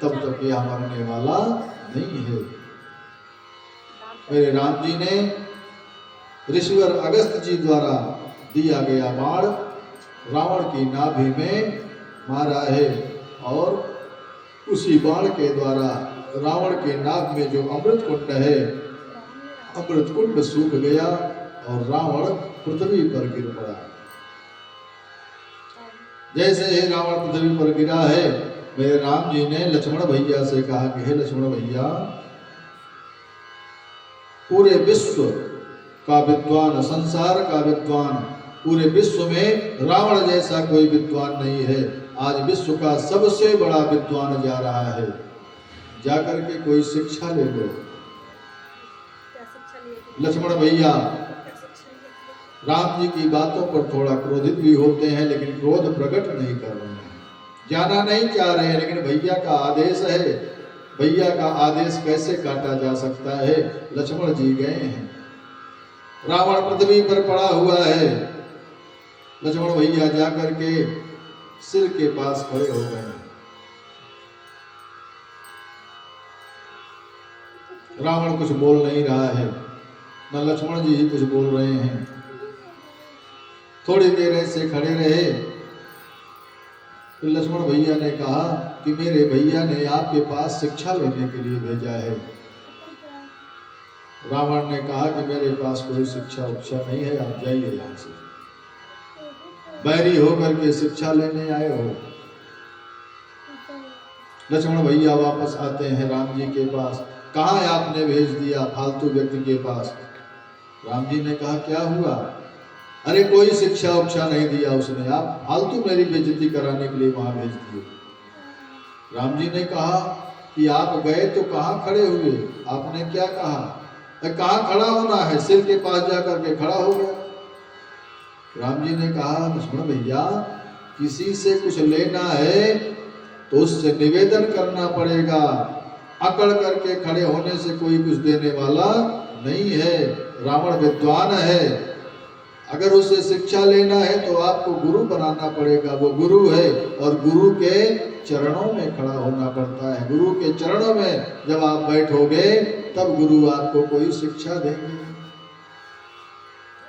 तब तक यह मरने वाला नहीं है। मेरे राम जी ने ऋषिवर अगस्त जी द्वारा दिया गया बाण रावण की नाभि में मारा है, और उसी बाण के द्वारा रावण के नाभ में जो अमृत कुंड है, अमृत कुंड सूख गया और रावण पृथ्वी पर गिर पड़ा। जैसे ही रावण पृथ्वी पर गिरा है, मेरे राम जी ने लक्ष्मण भैया से कहा कि हे लक्ष्मण भैया, पूरे विश्व का विद्वान, संसार का विद्वान, पूरे विश्व में रावण जैसा कोई विद्वान नहीं है। आज विश्व का सबसे बड़ा विद्वान जा रहा है, जाकर के कोई शिक्षा ले लो। लक्ष्मण भैया राम जी की बातों पर थोड़ा क्रोधित भी होते हैं, लेकिन क्रोध प्रकट नहीं कर रहे हैं, जाना नहीं चाह रहे हैं, लेकिन भैया का आदेश है, भैया का आदेश कैसे काटा जा सकता है। लक्ष्मण जी गए हैं, रावण पृथ्वी पर पड़ा हुआ है। लक्ष्मण भैया जाकर के सिर के पास खड़े हो गए। रावण कुछ बोल नहीं रहा है, न लक्ष्मण जी ही कुछ बोल रहे हैं। थोड़ी देर ऐसे खड़े रहे, तो लक्ष्मण भैया ने कहा कि मेरे भैया ने आपके पास शिक्षा लेने के लिए भेजा है। रावण ने कहा कि मेरे पास कोई शिक्षा उच्छा नहीं है, आप जाइए यहाँ से। बैरी होकर के शिक्षा लेने आए हो। लक्ष्मण भैया वापस आते हैं राम जी के पास, कहाँ आपने भेज दिया फालतू व्यक्ति के पास। राम जी ने कहा क्या हुआ। अरे कोई शिक्षा उच्छा नहीं दिया उसने, आप फालतू मेरी बेइज्जती कराने के लिए वहां भेज दिए। राम जी ने कहा कि आप गए तो कहाँ खड़े हुए, आपने क्या कहा, कहाँ खड़ा होना है, सिर के पास जाकर के खड़ा हो गया। राम जी ने कहा लक्ष्मण भैया, किसी से कुछ लेना है तो उससे निवेदन करना पड़ेगा, अकड़ करके खड़े होने से कोई कुछ देने वाला नहीं है। रावण विद्वान है, अगर उससे शिक्षा लेना है तो आपको गुरु बनाना पड़ेगा, वो गुरु है, और गुरु के चरणों में खड़ा होना पड़ता है। गुरु के चरणों में जब आप बैठोगे तब गुरु आपको कोई शिक्षा देंगे,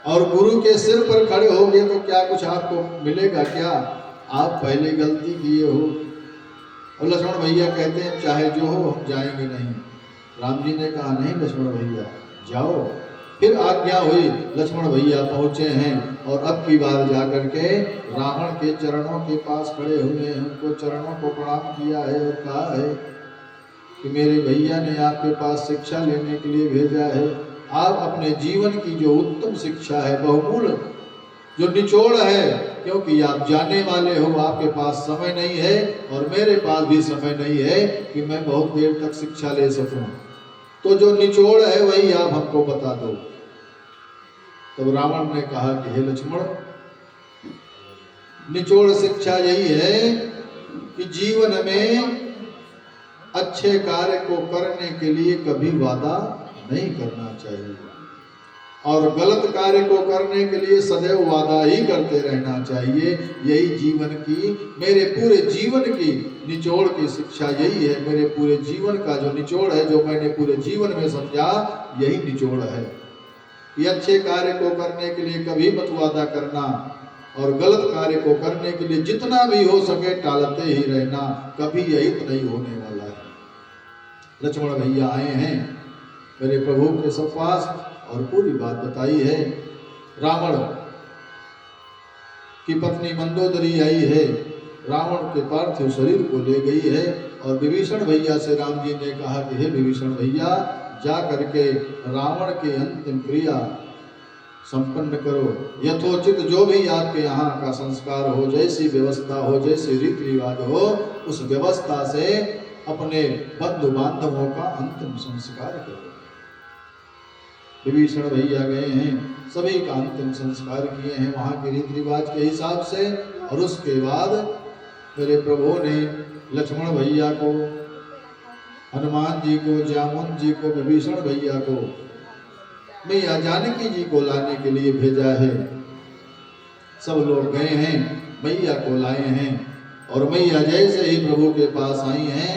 और गुरु के सिर पर खड़े होगे तो क्या कुछ आपको मिलेगा क्या, आप पहले गलती किए हो। और लक्ष्मण भैया कहते हैं चाहे जो हो हम जाएंगे नहीं। राम जी ने कहा नहीं लक्ष्मण भैया जाओ। फिर आज्ञा हुई, लक्ष्मण भैया पहुंचे हैं, और अब की बार जाकर के रावण के चरणों के पास खड़े हुए हैं, उनको चरणों को प्रणाम किया है और कहा है कि मेरे भैया ने आपके पास शिक्षा लेने के लिए भेजा है, आप अपने जीवन की जो उत्तम शिक्षा है, बहुमूल्य जो निचोड़ है, क्योंकि आप जाने वाले हो, आपके पास समय नहीं है और मेरे पास भी समय नहीं है कि मैं बहुत देर तक शिक्षा ले सकूं, तो जो निचोड़ है वही आप हमको बता दो। तब रावण ने कहा कि हे लक्ष्मण, निचोड़ शिक्षा यही है कि जीवन में अच्छे कार्य को करने के लिए कभी वादा नहीं करना चाहिए और गलत कार्य को करने के लिए सदैव वादा ही करते रहना चाहिए। यही जीवन की, मेरे पूरे जीवन की निचोड़ की शिक्षा यही है। मेरे पूरे जीवन का जो निचोड़ है, जो मैंने पूरे जीवन में समझा, यही निचोड़ है कि अच्छे कार्य को करने के लिए कभी मत वादा करना और गलत कार्य को करने के लिए जितना भी हो सके टालते ही रहना, कभी यही तो नहीं होने वाला है। लक्ष्मण भैया आए हैं मेरे प्रभु के सब पास और पूरी बात बताई है। रावण की पत्नी मंदोदरी आई है, रावण के पार्थिव शरीर को ले गई है और विभीषण भैया से राम जी ने कहा कि हे विभीषण भैया, जा करके रावण की अंतिम क्रिया संपन्न करो। यथोचित जो भी आपके यहाँ का संस्कार हो, जैसी व्यवस्था हो, जैसे रीति रिवाज हो, उस व्यवस्था से अपने बंधु बांधवों का अंतिम संस्कार करो। विभीषण भैया गए हैं, सभी का अंतिम संस्कार किए हैं वहाँ के रीति रिवाज के हिसाब से। और उसके बाद मेरे प्रभु ने लक्ष्मण भैया को, हनुमान जी को, जामुन जी को, विभीषण भैया को मैया जानकी जी को लाने के लिए भेजा है। सब लोग गए हैं, मैया को लाए हैं और मैया जैसे ही प्रभु के पास आई हैं,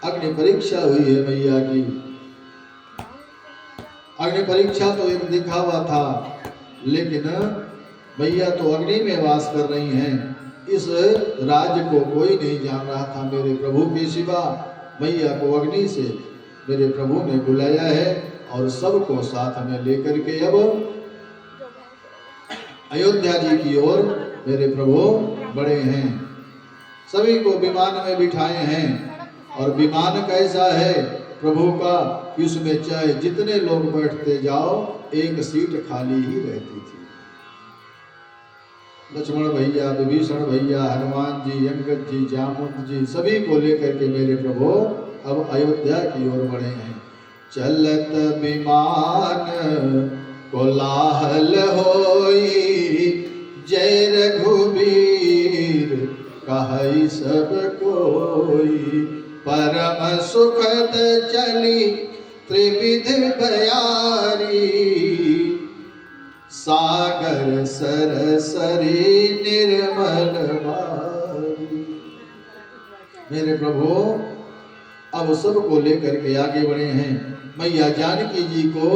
अग्नि परीक्षा हुई है मैया की। अग्नि परीक्षा तो एक दिखावा था, लेकिन मैया तो अग्नि में वास कर रही हैं। इस राज्य को कोई नहीं जान रहा था मेरे प्रभु के सिवा। मैया को अग्नि से मेरे प्रभु ने बुलाया है और सबको साथ में लेकर के अब अयोध्या जी की ओर मेरे प्रभु बड़े हैं। सभी को विमान में बिठाए हैं और विमान कैसा है प्रभु का कि उसमें चाहे जितने लोग बैठते जाओ, एक सीट खाली ही रहती थी। लक्ष्मण भैया, विभीषण भैया, हनुमान जी, अंगद जी, जामुन जी, सभी को लेकर के मेरे प्रभु अब अयोध्या की ओर बढ़े हैं। चलत विमान कोलाहल होई, जय रघुबीर कहई सब कोई, परम सुखद चली त्रिविध बयारी, सागर सरसरी निर्मल बारी। मेरे प्रभु अब सबको लेकर के आगे बढ़े हैं। मैया जानकी जी को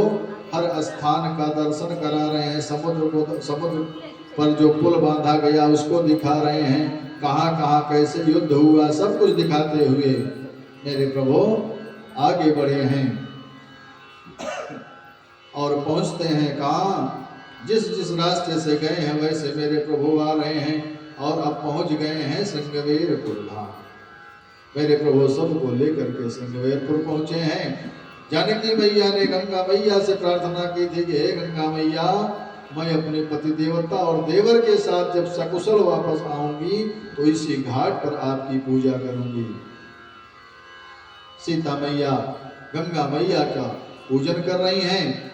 हर स्थान का दर्शन करा रहे हैं। समुद्र पर जो पुल बांधा गया उसको दिखा रहे हैं, कहाँ कहाँ कैसे युद्ध हुआ, सब कुछ दिखाते हुए मेरे प्रभु आगे बढ़े हैं और पहुंचते हैं कहाँ, जिस जिस रास्ते से गए हैं वैसे मेरे प्रभु आ रहे हैं और अब पहुंच गए हैं श्रृंगवेरपुर धाम। मेरे प्रभु सबको लेकर के श्रृंगवेरपुर पहुंचे हैं। जानकी मैया ने गंगा मैया से प्रार्थना की थी कि हे गंगा मैया, मैं अपने पति देवता और देवर के साथ जब सकुशल वापस आऊंगी तो इसी घाट पर आपकी पूजा करूंगी। सीता मैया गंगा मैया का पूजन कर रही हैं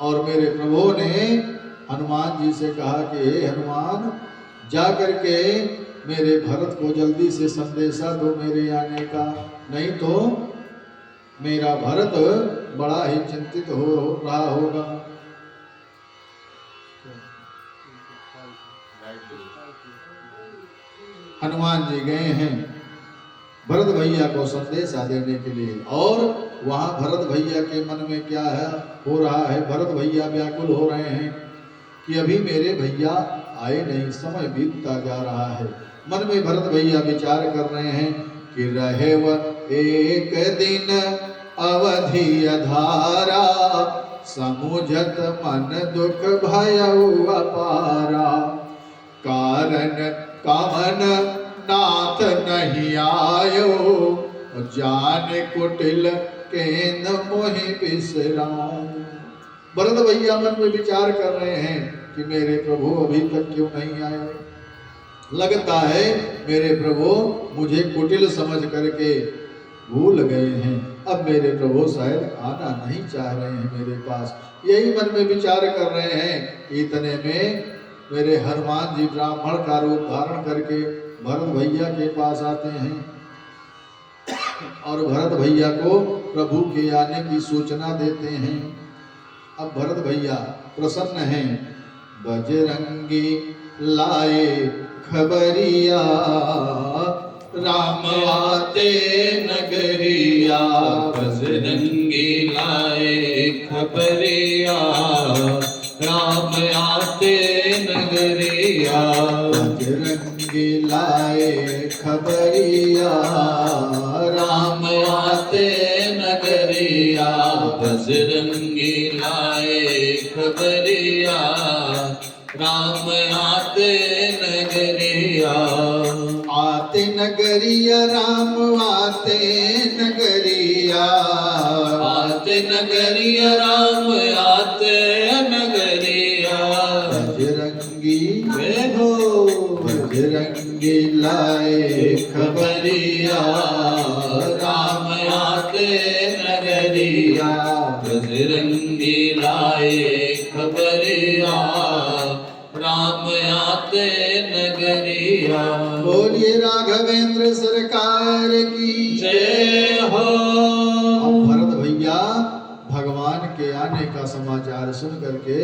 और मेरे प्रभु ने हनुमान जी से कहा कि हे हनुमान, जा करके मेरे भरत को जल्दी से संदेशा दो मेरे आने का, नहीं तो मेरा भरत बड़ा ही चिंतित हो रहा होगा। हनुमान जी गए हैं भरत भैया को संदेशा देने के लिए और वहां भरत भैया के मन में क्या है हो रहा है। भरत भैया व्याकुल हो रहे हैं कि अभी मेरे भैया आए नहीं, समय बीतता जा रहा है। मन में भरत भैया विचार कर रहे हैं कि रहे वह एक दिन अवधि अधारा, समुझत मन दुख भयउ अपारा, कारण कामन नाथ नहीं आयो, जान कुटिल केन मोहि बिसराए। भरत भैया मन में विचार कर रहे हैं कि मेरे प्रभु अभी तक क्यों नहीं आए। लगता है मेरे प्रभु मुझे कुटिल समझ करके भूल गए हैं। अब मेरे प्रभु शायद आना नहीं चाह रहे हैं मेरे पास। यही मन में विचार कर रहे हैं। इतने में मेरे हनुमान जी ब्राह्मण का रूप धारण करके भरत भैया के पास आते हैं और भरत भैया को प्रभु के आने की सूचना देते हैं। अब भरत भैया प्रसन्न हैं। बजरंगी लाए खबरिया, राम आते नगरिया। बजरंगी लाए खबरिया, राम आते नगरिया। बजरंगी लाए खबरिया, राम आते नगरिया। बजरंगी लाए खबरिया, राम आते नगरिया। आते नगरिया राम आते नगरिया। आते नगरिया राम आते नगरिया। बजरंगी वे हो बजरंगी लाए खबरिया, राम आते नगरिया। बजरंगी लाए खबरिया, राम आते नगरिया। बोलिए राघवेंद्र सरकार की जय हो। अब भरत भैया भगवान के आने का समाचार सुन करके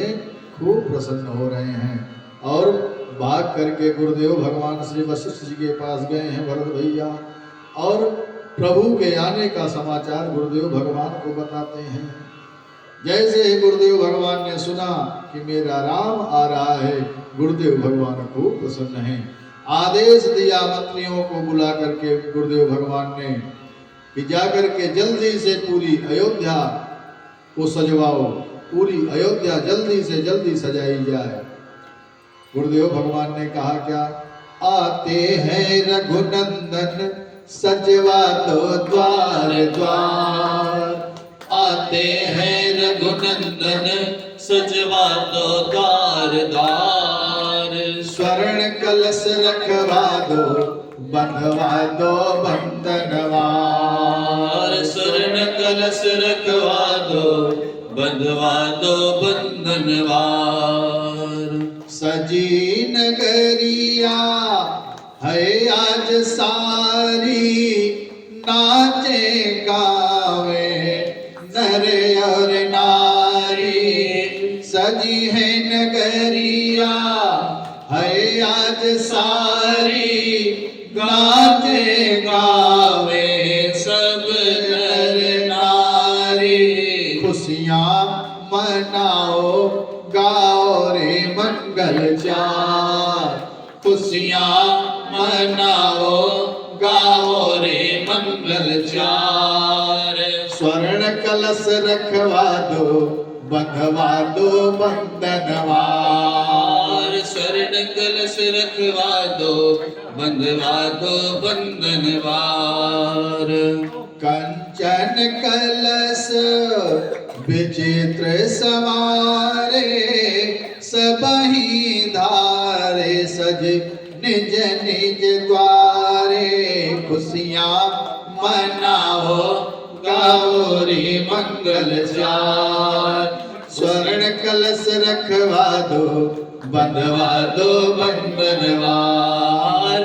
खूब प्रसन्न हो रहे हैं और भाग करके गुरुदेव भगवान श्री वशिष्ठ जी के पास गए हैं भरत भैया और प्रभु के आने का समाचार गुरुदेव भगवान को बताते हैं। जैसे ही गुरुदेव भगवान ने सुना कि मेरा राम आ रहा है, गुरुदेव भगवान खूब प्रसन्न हैं। आदेश दिया मंत्रियों को बुला करके गुरुदेव भगवान ने कि जाकर के जल्दी से पूरी अयोध्या को सजवाओ, पूरी अयोध्या जल्दी से जल्दी सजाई जाए। गुरुदेव भगवान ने कहा क्या, आते हैं रघुनंदन सजवा दो द्वार द्वार। आते हैं रघुनंदन सजवा दो द्वार द्वार। स्वर्ण कलश रखवा दो बंधवा दो बंधनवार। स्वर्ण कलश रखवा दो बंधवा दो बंधनवार। सजी नगरिया है आज सारी, नाचे गावे नर और नारी। सजी है नगरिया है आज सारी, नाचे गावे सब नर नारी। खुशियाँ मनाओ गाओ रे मंगल चार। खुशियाँ मनाओ गाओ रे मंगल चार। स्वर्ण कलश रखवा दो बंधवा दो बंधनवार। स्वर्ण कलश रखवा दो बंधवा दो बंधनवार। कंचन कलश विचित्र सवारे, सबही धारे सज निज निज द्वारे। खुशियाँ मनाओ गाओ रे मंगल चार। स्वर्ण कलश रखवा दो बंधवा दो बंधनवार।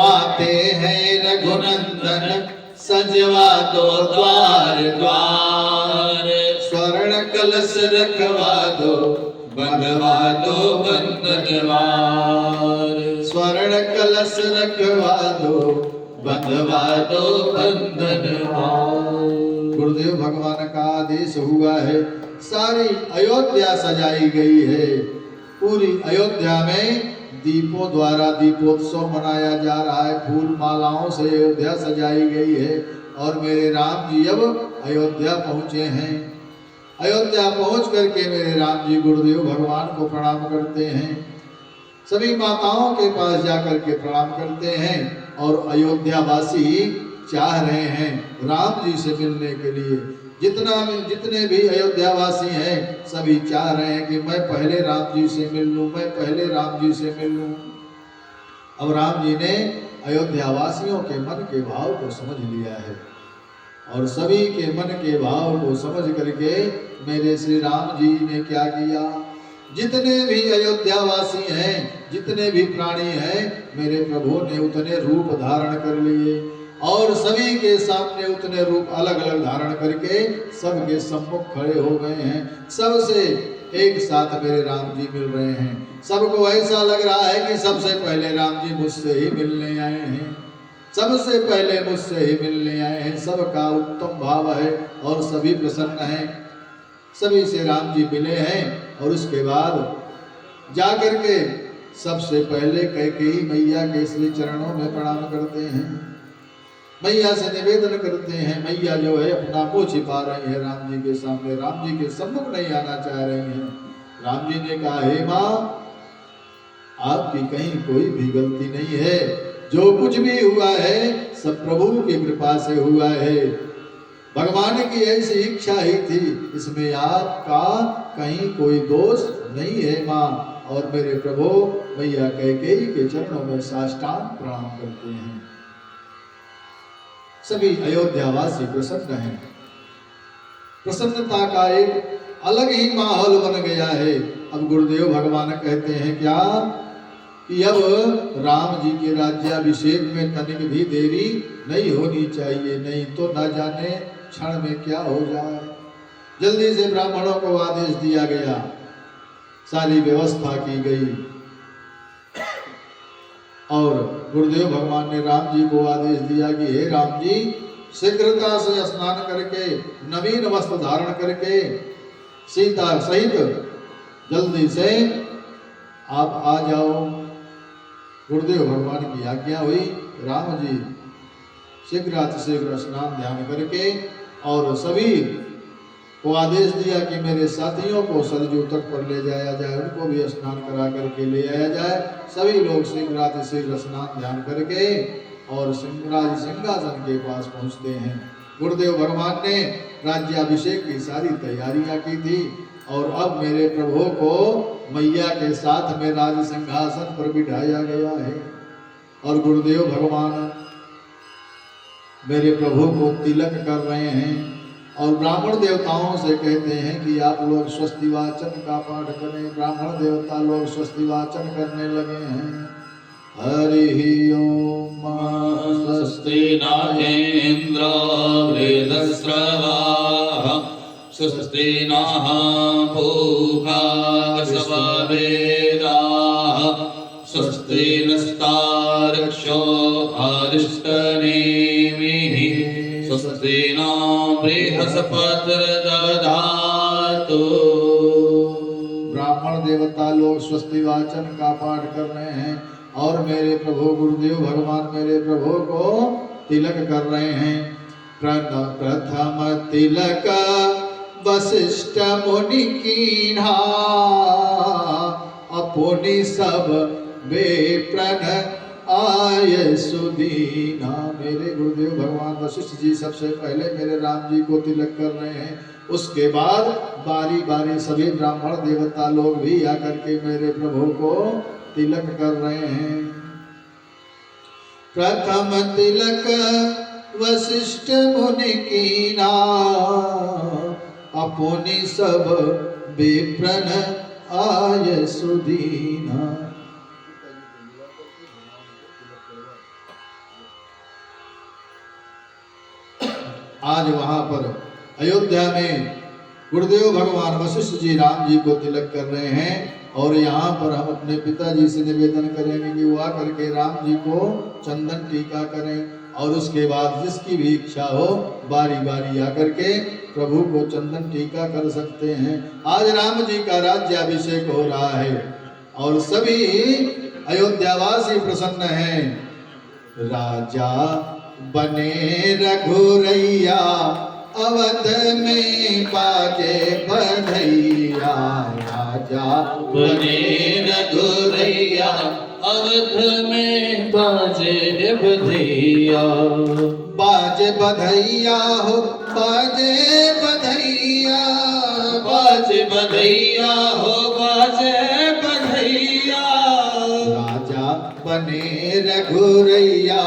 आते हैं रघुनंदन सजवा दो द्वार द्वार। स्वर्ण कलश रखवा दो बंधवा दो बंधनवार। स्वर्ण कलश रखवा दो बंधवा दो बंधनवार। गुरुदेव भगवान का आदेश हुआ है, सारी अयोध्या सजाई गई है। पूरी अयोध्या में दीपों द्वारा दीपोत्सव मनाया जा रहा है। फूल मालाओं से अयोध्या सजाई गई है और मेरे राम जी अब अयोध्या पहुँचे हैं। अयोध्या पहुँच करके मेरे राम जी गुरुदेव भगवान को प्रणाम करते हैं। सभी माताओं के पास जाकर के प्रणाम करते हैं और अयोध्या वासी चाह रहे हैं राम जी से मिलने के लिए। जितने भी अयोध्यावासी हैं सभी चाह रहे हैं कि मैं पहले राम जी से मिल लूं, मैं पहले राम जी से मिल लूं। अब राम जी ने अयोध्यावासियों के मन के भाव को समझ लिया है और सभी के मन के भाव को समझ करके मेरे श्री राम जी ने क्या किया, जितने भी अयोध्यावासी हैं, जितने भी प्राणी हैं, मेरे प्रभु ने उतने रूप धारण कर लिए और सभी के सामने उतने रूप अलग अलग धारण करके सबके सम्मुख खड़े हो गए हैं। सबसे एक साथ मेरे राम जी मिल रहे हैं। सबको ऐसा लग रहा है कि सबसे पहले राम जी मुझसे ही मिलने आए हैं, सबसे पहले मुझसे ही मिलने आए हैं। सबका उत्तम भाव है और सभी प्रसन्न हैं। सभी से राम जी मिले हैं और उसके बाद जाकर के सबसे पहले कैकेयी मैया के श्री चरणों में प्रणाम करते हैं, मैया से निवेदन करते हैं। मैया जो है अपना मुंह छिपा रही है राम जी के सामने, राम जी के सम्मुख नहीं आना चाह रही हैं। राम जी ने कहा, हे माँ, आपकी कहीं कोई भी गलती नहीं है, जो कुछ भी हुआ है सब प्रभु की कृपा से हुआ है, भगवान की ऐसी इच्छा ही थी, इसमें आपका कहीं कोई दोष नहीं है माँ। और मेरे प्रभु मैया कैकेयी के चरणों में साष्टांग प्रणाम करते हैं। सभी अयोध्यावासी प्रसन्न हैं। प्रसन्नता का एक अलग ही माहौल बन गया है। अब गुरुदेव भगवान कहते हैं क्या कि अब राम जी के राज्याभिषेक में तनिक भी देरी नहीं होनी चाहिए, नहीं तो न जाने क्षण में क्या हो जाए। जल्दी से ब्राह्मणों को आदेश दिया गया, सारी व्यवस्था की गई और गुरुदेव भगवान ने राम जी को आदेश दिया कि हे राम जी, शीघ्रता से स्नान करके नवीन वस्त्र धारण करके सीता सहित जल्दी से आप आ जाओ। गुरुदेव भगवान की आज्ञा हुई। राम जी शीघ्र स्नान ध्यान करके और सभी को आदेश दिया कि मेरे साथियों को सरजू तट पर ले जाया जाए, उनको भी स्नान करा करके ले आया जाए। सभी लोग शीघ्र स्नान ध्यान करके और सिंहराज सिंहासन के पास पहुंचते हैं। गुरुदेव भगवान ने राज्याभिषेक की सारी तैयारियां की थी और अब मेरे प्रभु को मैया के साथ में राज सिंहासन पर बिठाया गया है और गुरुदेव भगवान मेरे प्रभु को तिलक कर रहे हैं और ब्राह्मण देवताओं से कहते हैं कि आप लोग स्वस्ति वाचन का पाठ करें। ब्राह्मण देवता लोग स्वस्ति वाचन करने लगे हैं। हरि ओम। स्वस्ति न इंद्रो वृद्धश्रवाः स्वस्ति नः पूषा विश्ववेदाः स्वस्ति नस्तार्क्ष्यो अरिष्टनेमिः स्वस्ति नो बृहस्पतिर्दधातु। ब्राह्मण देवता लोग स्वस्ति वाचन का पाठ कर रहे हैं और मेरे प्रभु गुरुदेव भगवान मेरे प्रभु को तिलक कर रहे हैं। प्रथम तिलक वशिष्ठ मुनि कीन्हा अपनी सब बेप्रन आय सुदीना। मेरे गुरुदेव भगवान वशिष्ठ जी सबसे पहले मेरे राम जी को तिलक कर रहे हैं। उसके बाद बारी बारी सभी ब्राह्मण देवता लोग भी आकर के मेरे प्रभु को तिलक कर रहे हैं। प्रथम तिलक वशिष्ठ मुनि कीन्हा अपनी सब बेप्रन आय सुदीना। आज वहां पर अयोध्या में गुरुदेव भगवान वशिष्ठ जी राम जी को तिलक कर रहे हैं और यहाँ पर हम अपने पिताजी से निवेदन करेंगे कि वो आकर के राम जी को चंदन टीका करें और उसके बाद जिसकी भी इच्छा हो बारी बारी आकर के प्रभु को चंदन टीका कर सकते हैं। आज राम जी का राज्याभिषेक हो रहा है और सभी अयोध्यावासी प्रसन्न हैं। राजा बने रघुरैया अवध में बाजे बधैया। राजा बने रघुरैया अवध में बाजे बधैया। बाजे बधैया हो बाजे बधैया, बाजे बधैया हो बाजे बधैया। राजा बने रघुरैया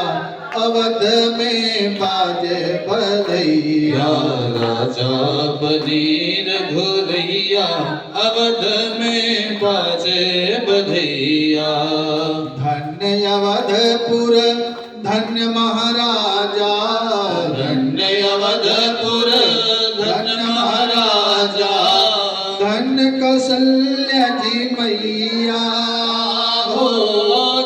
अवध में बाजे बधैया। राजा बने रघुरैया अवध में बाजे बधैया। धन्य अवधपुर धन्य महाराजा, धन्य अवधपुर धन्य महाराजा। धन्य कौशल्या जी मैया हो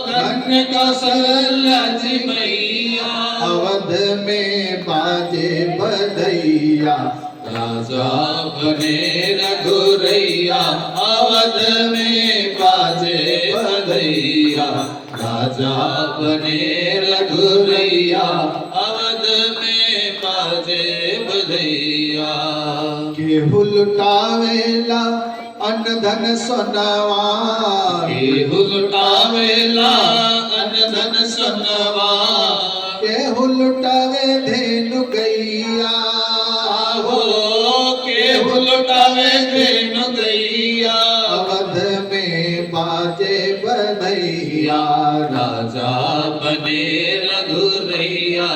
धन्य कौशल्या जी मैया। अवध में बाजे बधैया। राजा बने रघुरैया अवध में बाजे बधैया। राजा बने रघुरैया अवध में बाजे बधैया। केहू लुटावेला अन्न धन सोनवा, केहू लुटावेला अन्न धन सोनवा। केहू लुटावे धेनु गैया हो केहू लुटावे धेनु गैया। अवध में बाजे बधैया। राजा बने रघुरैया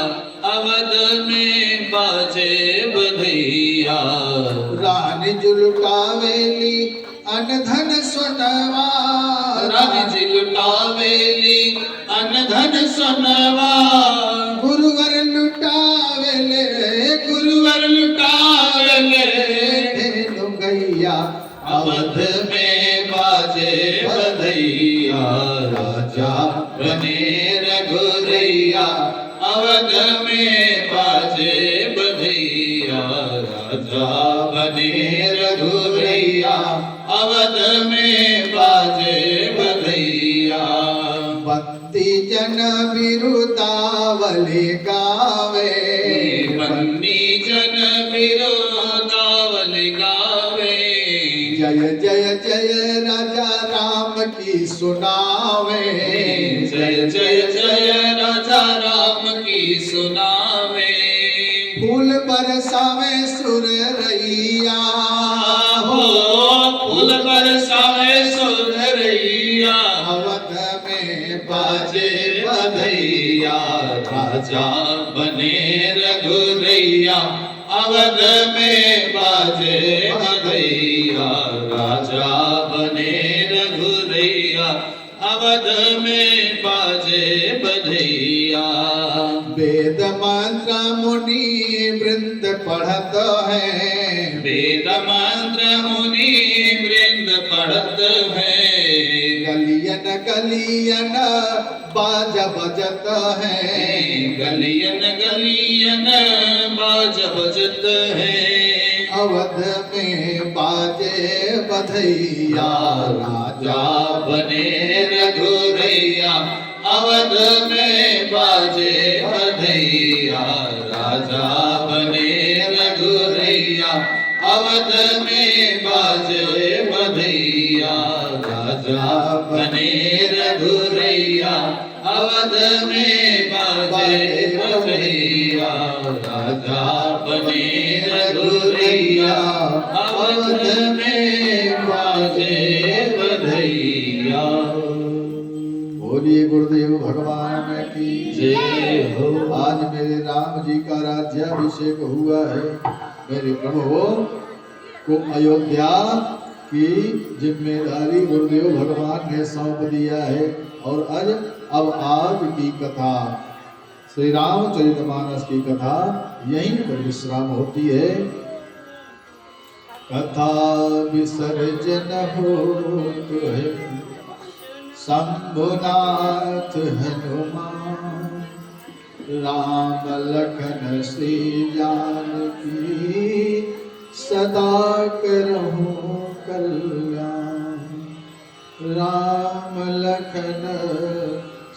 अवध में बाजे बधैया। रानी जुलुटावेली अन्न धन सोनवा, रानी जी लुटावेली अन्न धन सोनवा। गुरुवर लुटावेले गुरुवर लुटावेले धेनु गैया अवध में बाजे बधैया। राजा बने रघुरैया अवध में बाजे बधैया। राजा बने रघुरैया अवध में बाजे बधैया। बंदी जन बिरुदावली गावे, बन्नी जन बिरुदावली गावे। जय जय जय राजा राम की सुनावे। जय जय जय राजा राम की सुनावे। फूल बरसावे सुर रैया हो फूल बरसावे सुरैया। अवध में बाजे बाजे बधैया। बधैया। राजा बने रघुरैया अवध में बाजे बधैया। राजा बने रघुरैया अवध में बाजे बधैया। वेद मंत्र मुनि वृंद पढ़त है, वेद मंत्र मुनि वृंद पढ़त है। गलियन गलियन बाज बजत है। गलियन गलियन बाज बजत है। अवध में बाजे बधैया। राजा बने रघुरैया अवध में बाजे बधैया। राजा बने रघुरैया अवध में बाजे बधैया। राजा बने रघुरैया अवध में बाजे बधैया। राजा बने रघुरैया अवध में बाजे बधैया। बोलिए गुरुदेव भगवान की जय हो। आज मेरे राम जी का राज्याभिषेक हुआ है। मेरे प्रभु को अयोध्या की जिम्मेदारी गुरुदेव भगवान ने सौंप दिया है। और अब आज की कथा श्री रामचरितमानस की कथा यहीं पर विश्राम होती है। कथा विसर्जन होत है शंभुनाथ हनुमान, राम लखन श्री जानकी सदा करहु कल्याण। राम लखन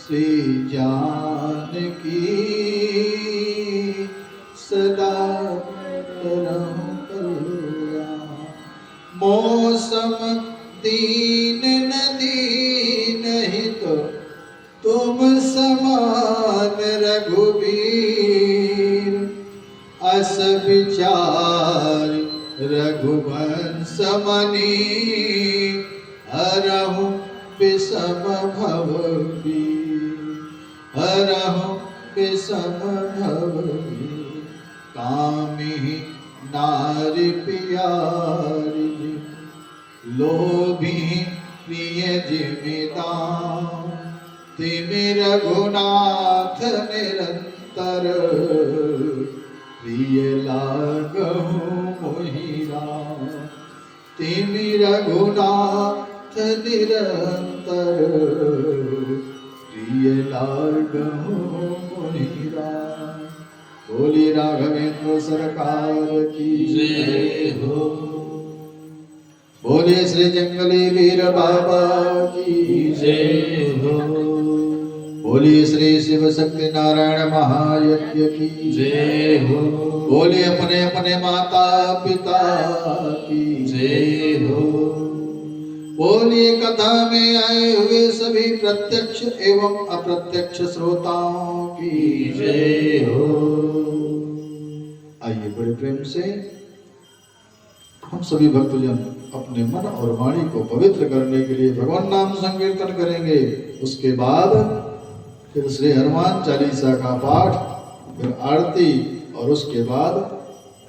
श्री जानकी सदा करहु कल्याण। मौसम दीन न दीन हित अस विचार रघुवंश मणि हरहु विषम भव हरहु विषम भव कामी नारी प्यारी लोभी प्रिय जिमिदान तिमि रघुनाथ निरंतर प्रिय लागहु मोहि राम तिमि रघुनाथ निरंतर प्रिय लागहु मोहि राम। बोली राघवेंद्र सरकार की जय हो। बोले श्री जंगली वीर बाबा की जय हो। बोले श्री शिव शक्ति नारायण महायज्ञ की जय हो। बोले अपने अपने माता पिता की जय हो। बोलिए कथा में आए हुए सभी प्रत्यक्ष एवं अप्रत्यक्ष श्रोताओं की जय हो। आइए बड़े प्रेम से हम सभी भक्तजन अपने मन और वाणी को पवित्र करने के लिए भगवान नाम संकीर्तन करेंगे। उसके बाद फिर श्री हनुमान चालीसा का पाठ, फिर आरती और उसके बाद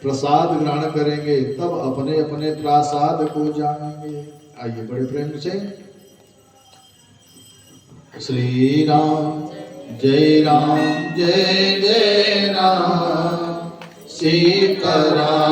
प्रसाद ग्रहण करेंगे। तब अपने अपने प्रसाद को जानेंगे। आइए बड़े प्रेम से श्री राम जय राम जय जय राम सीता राम।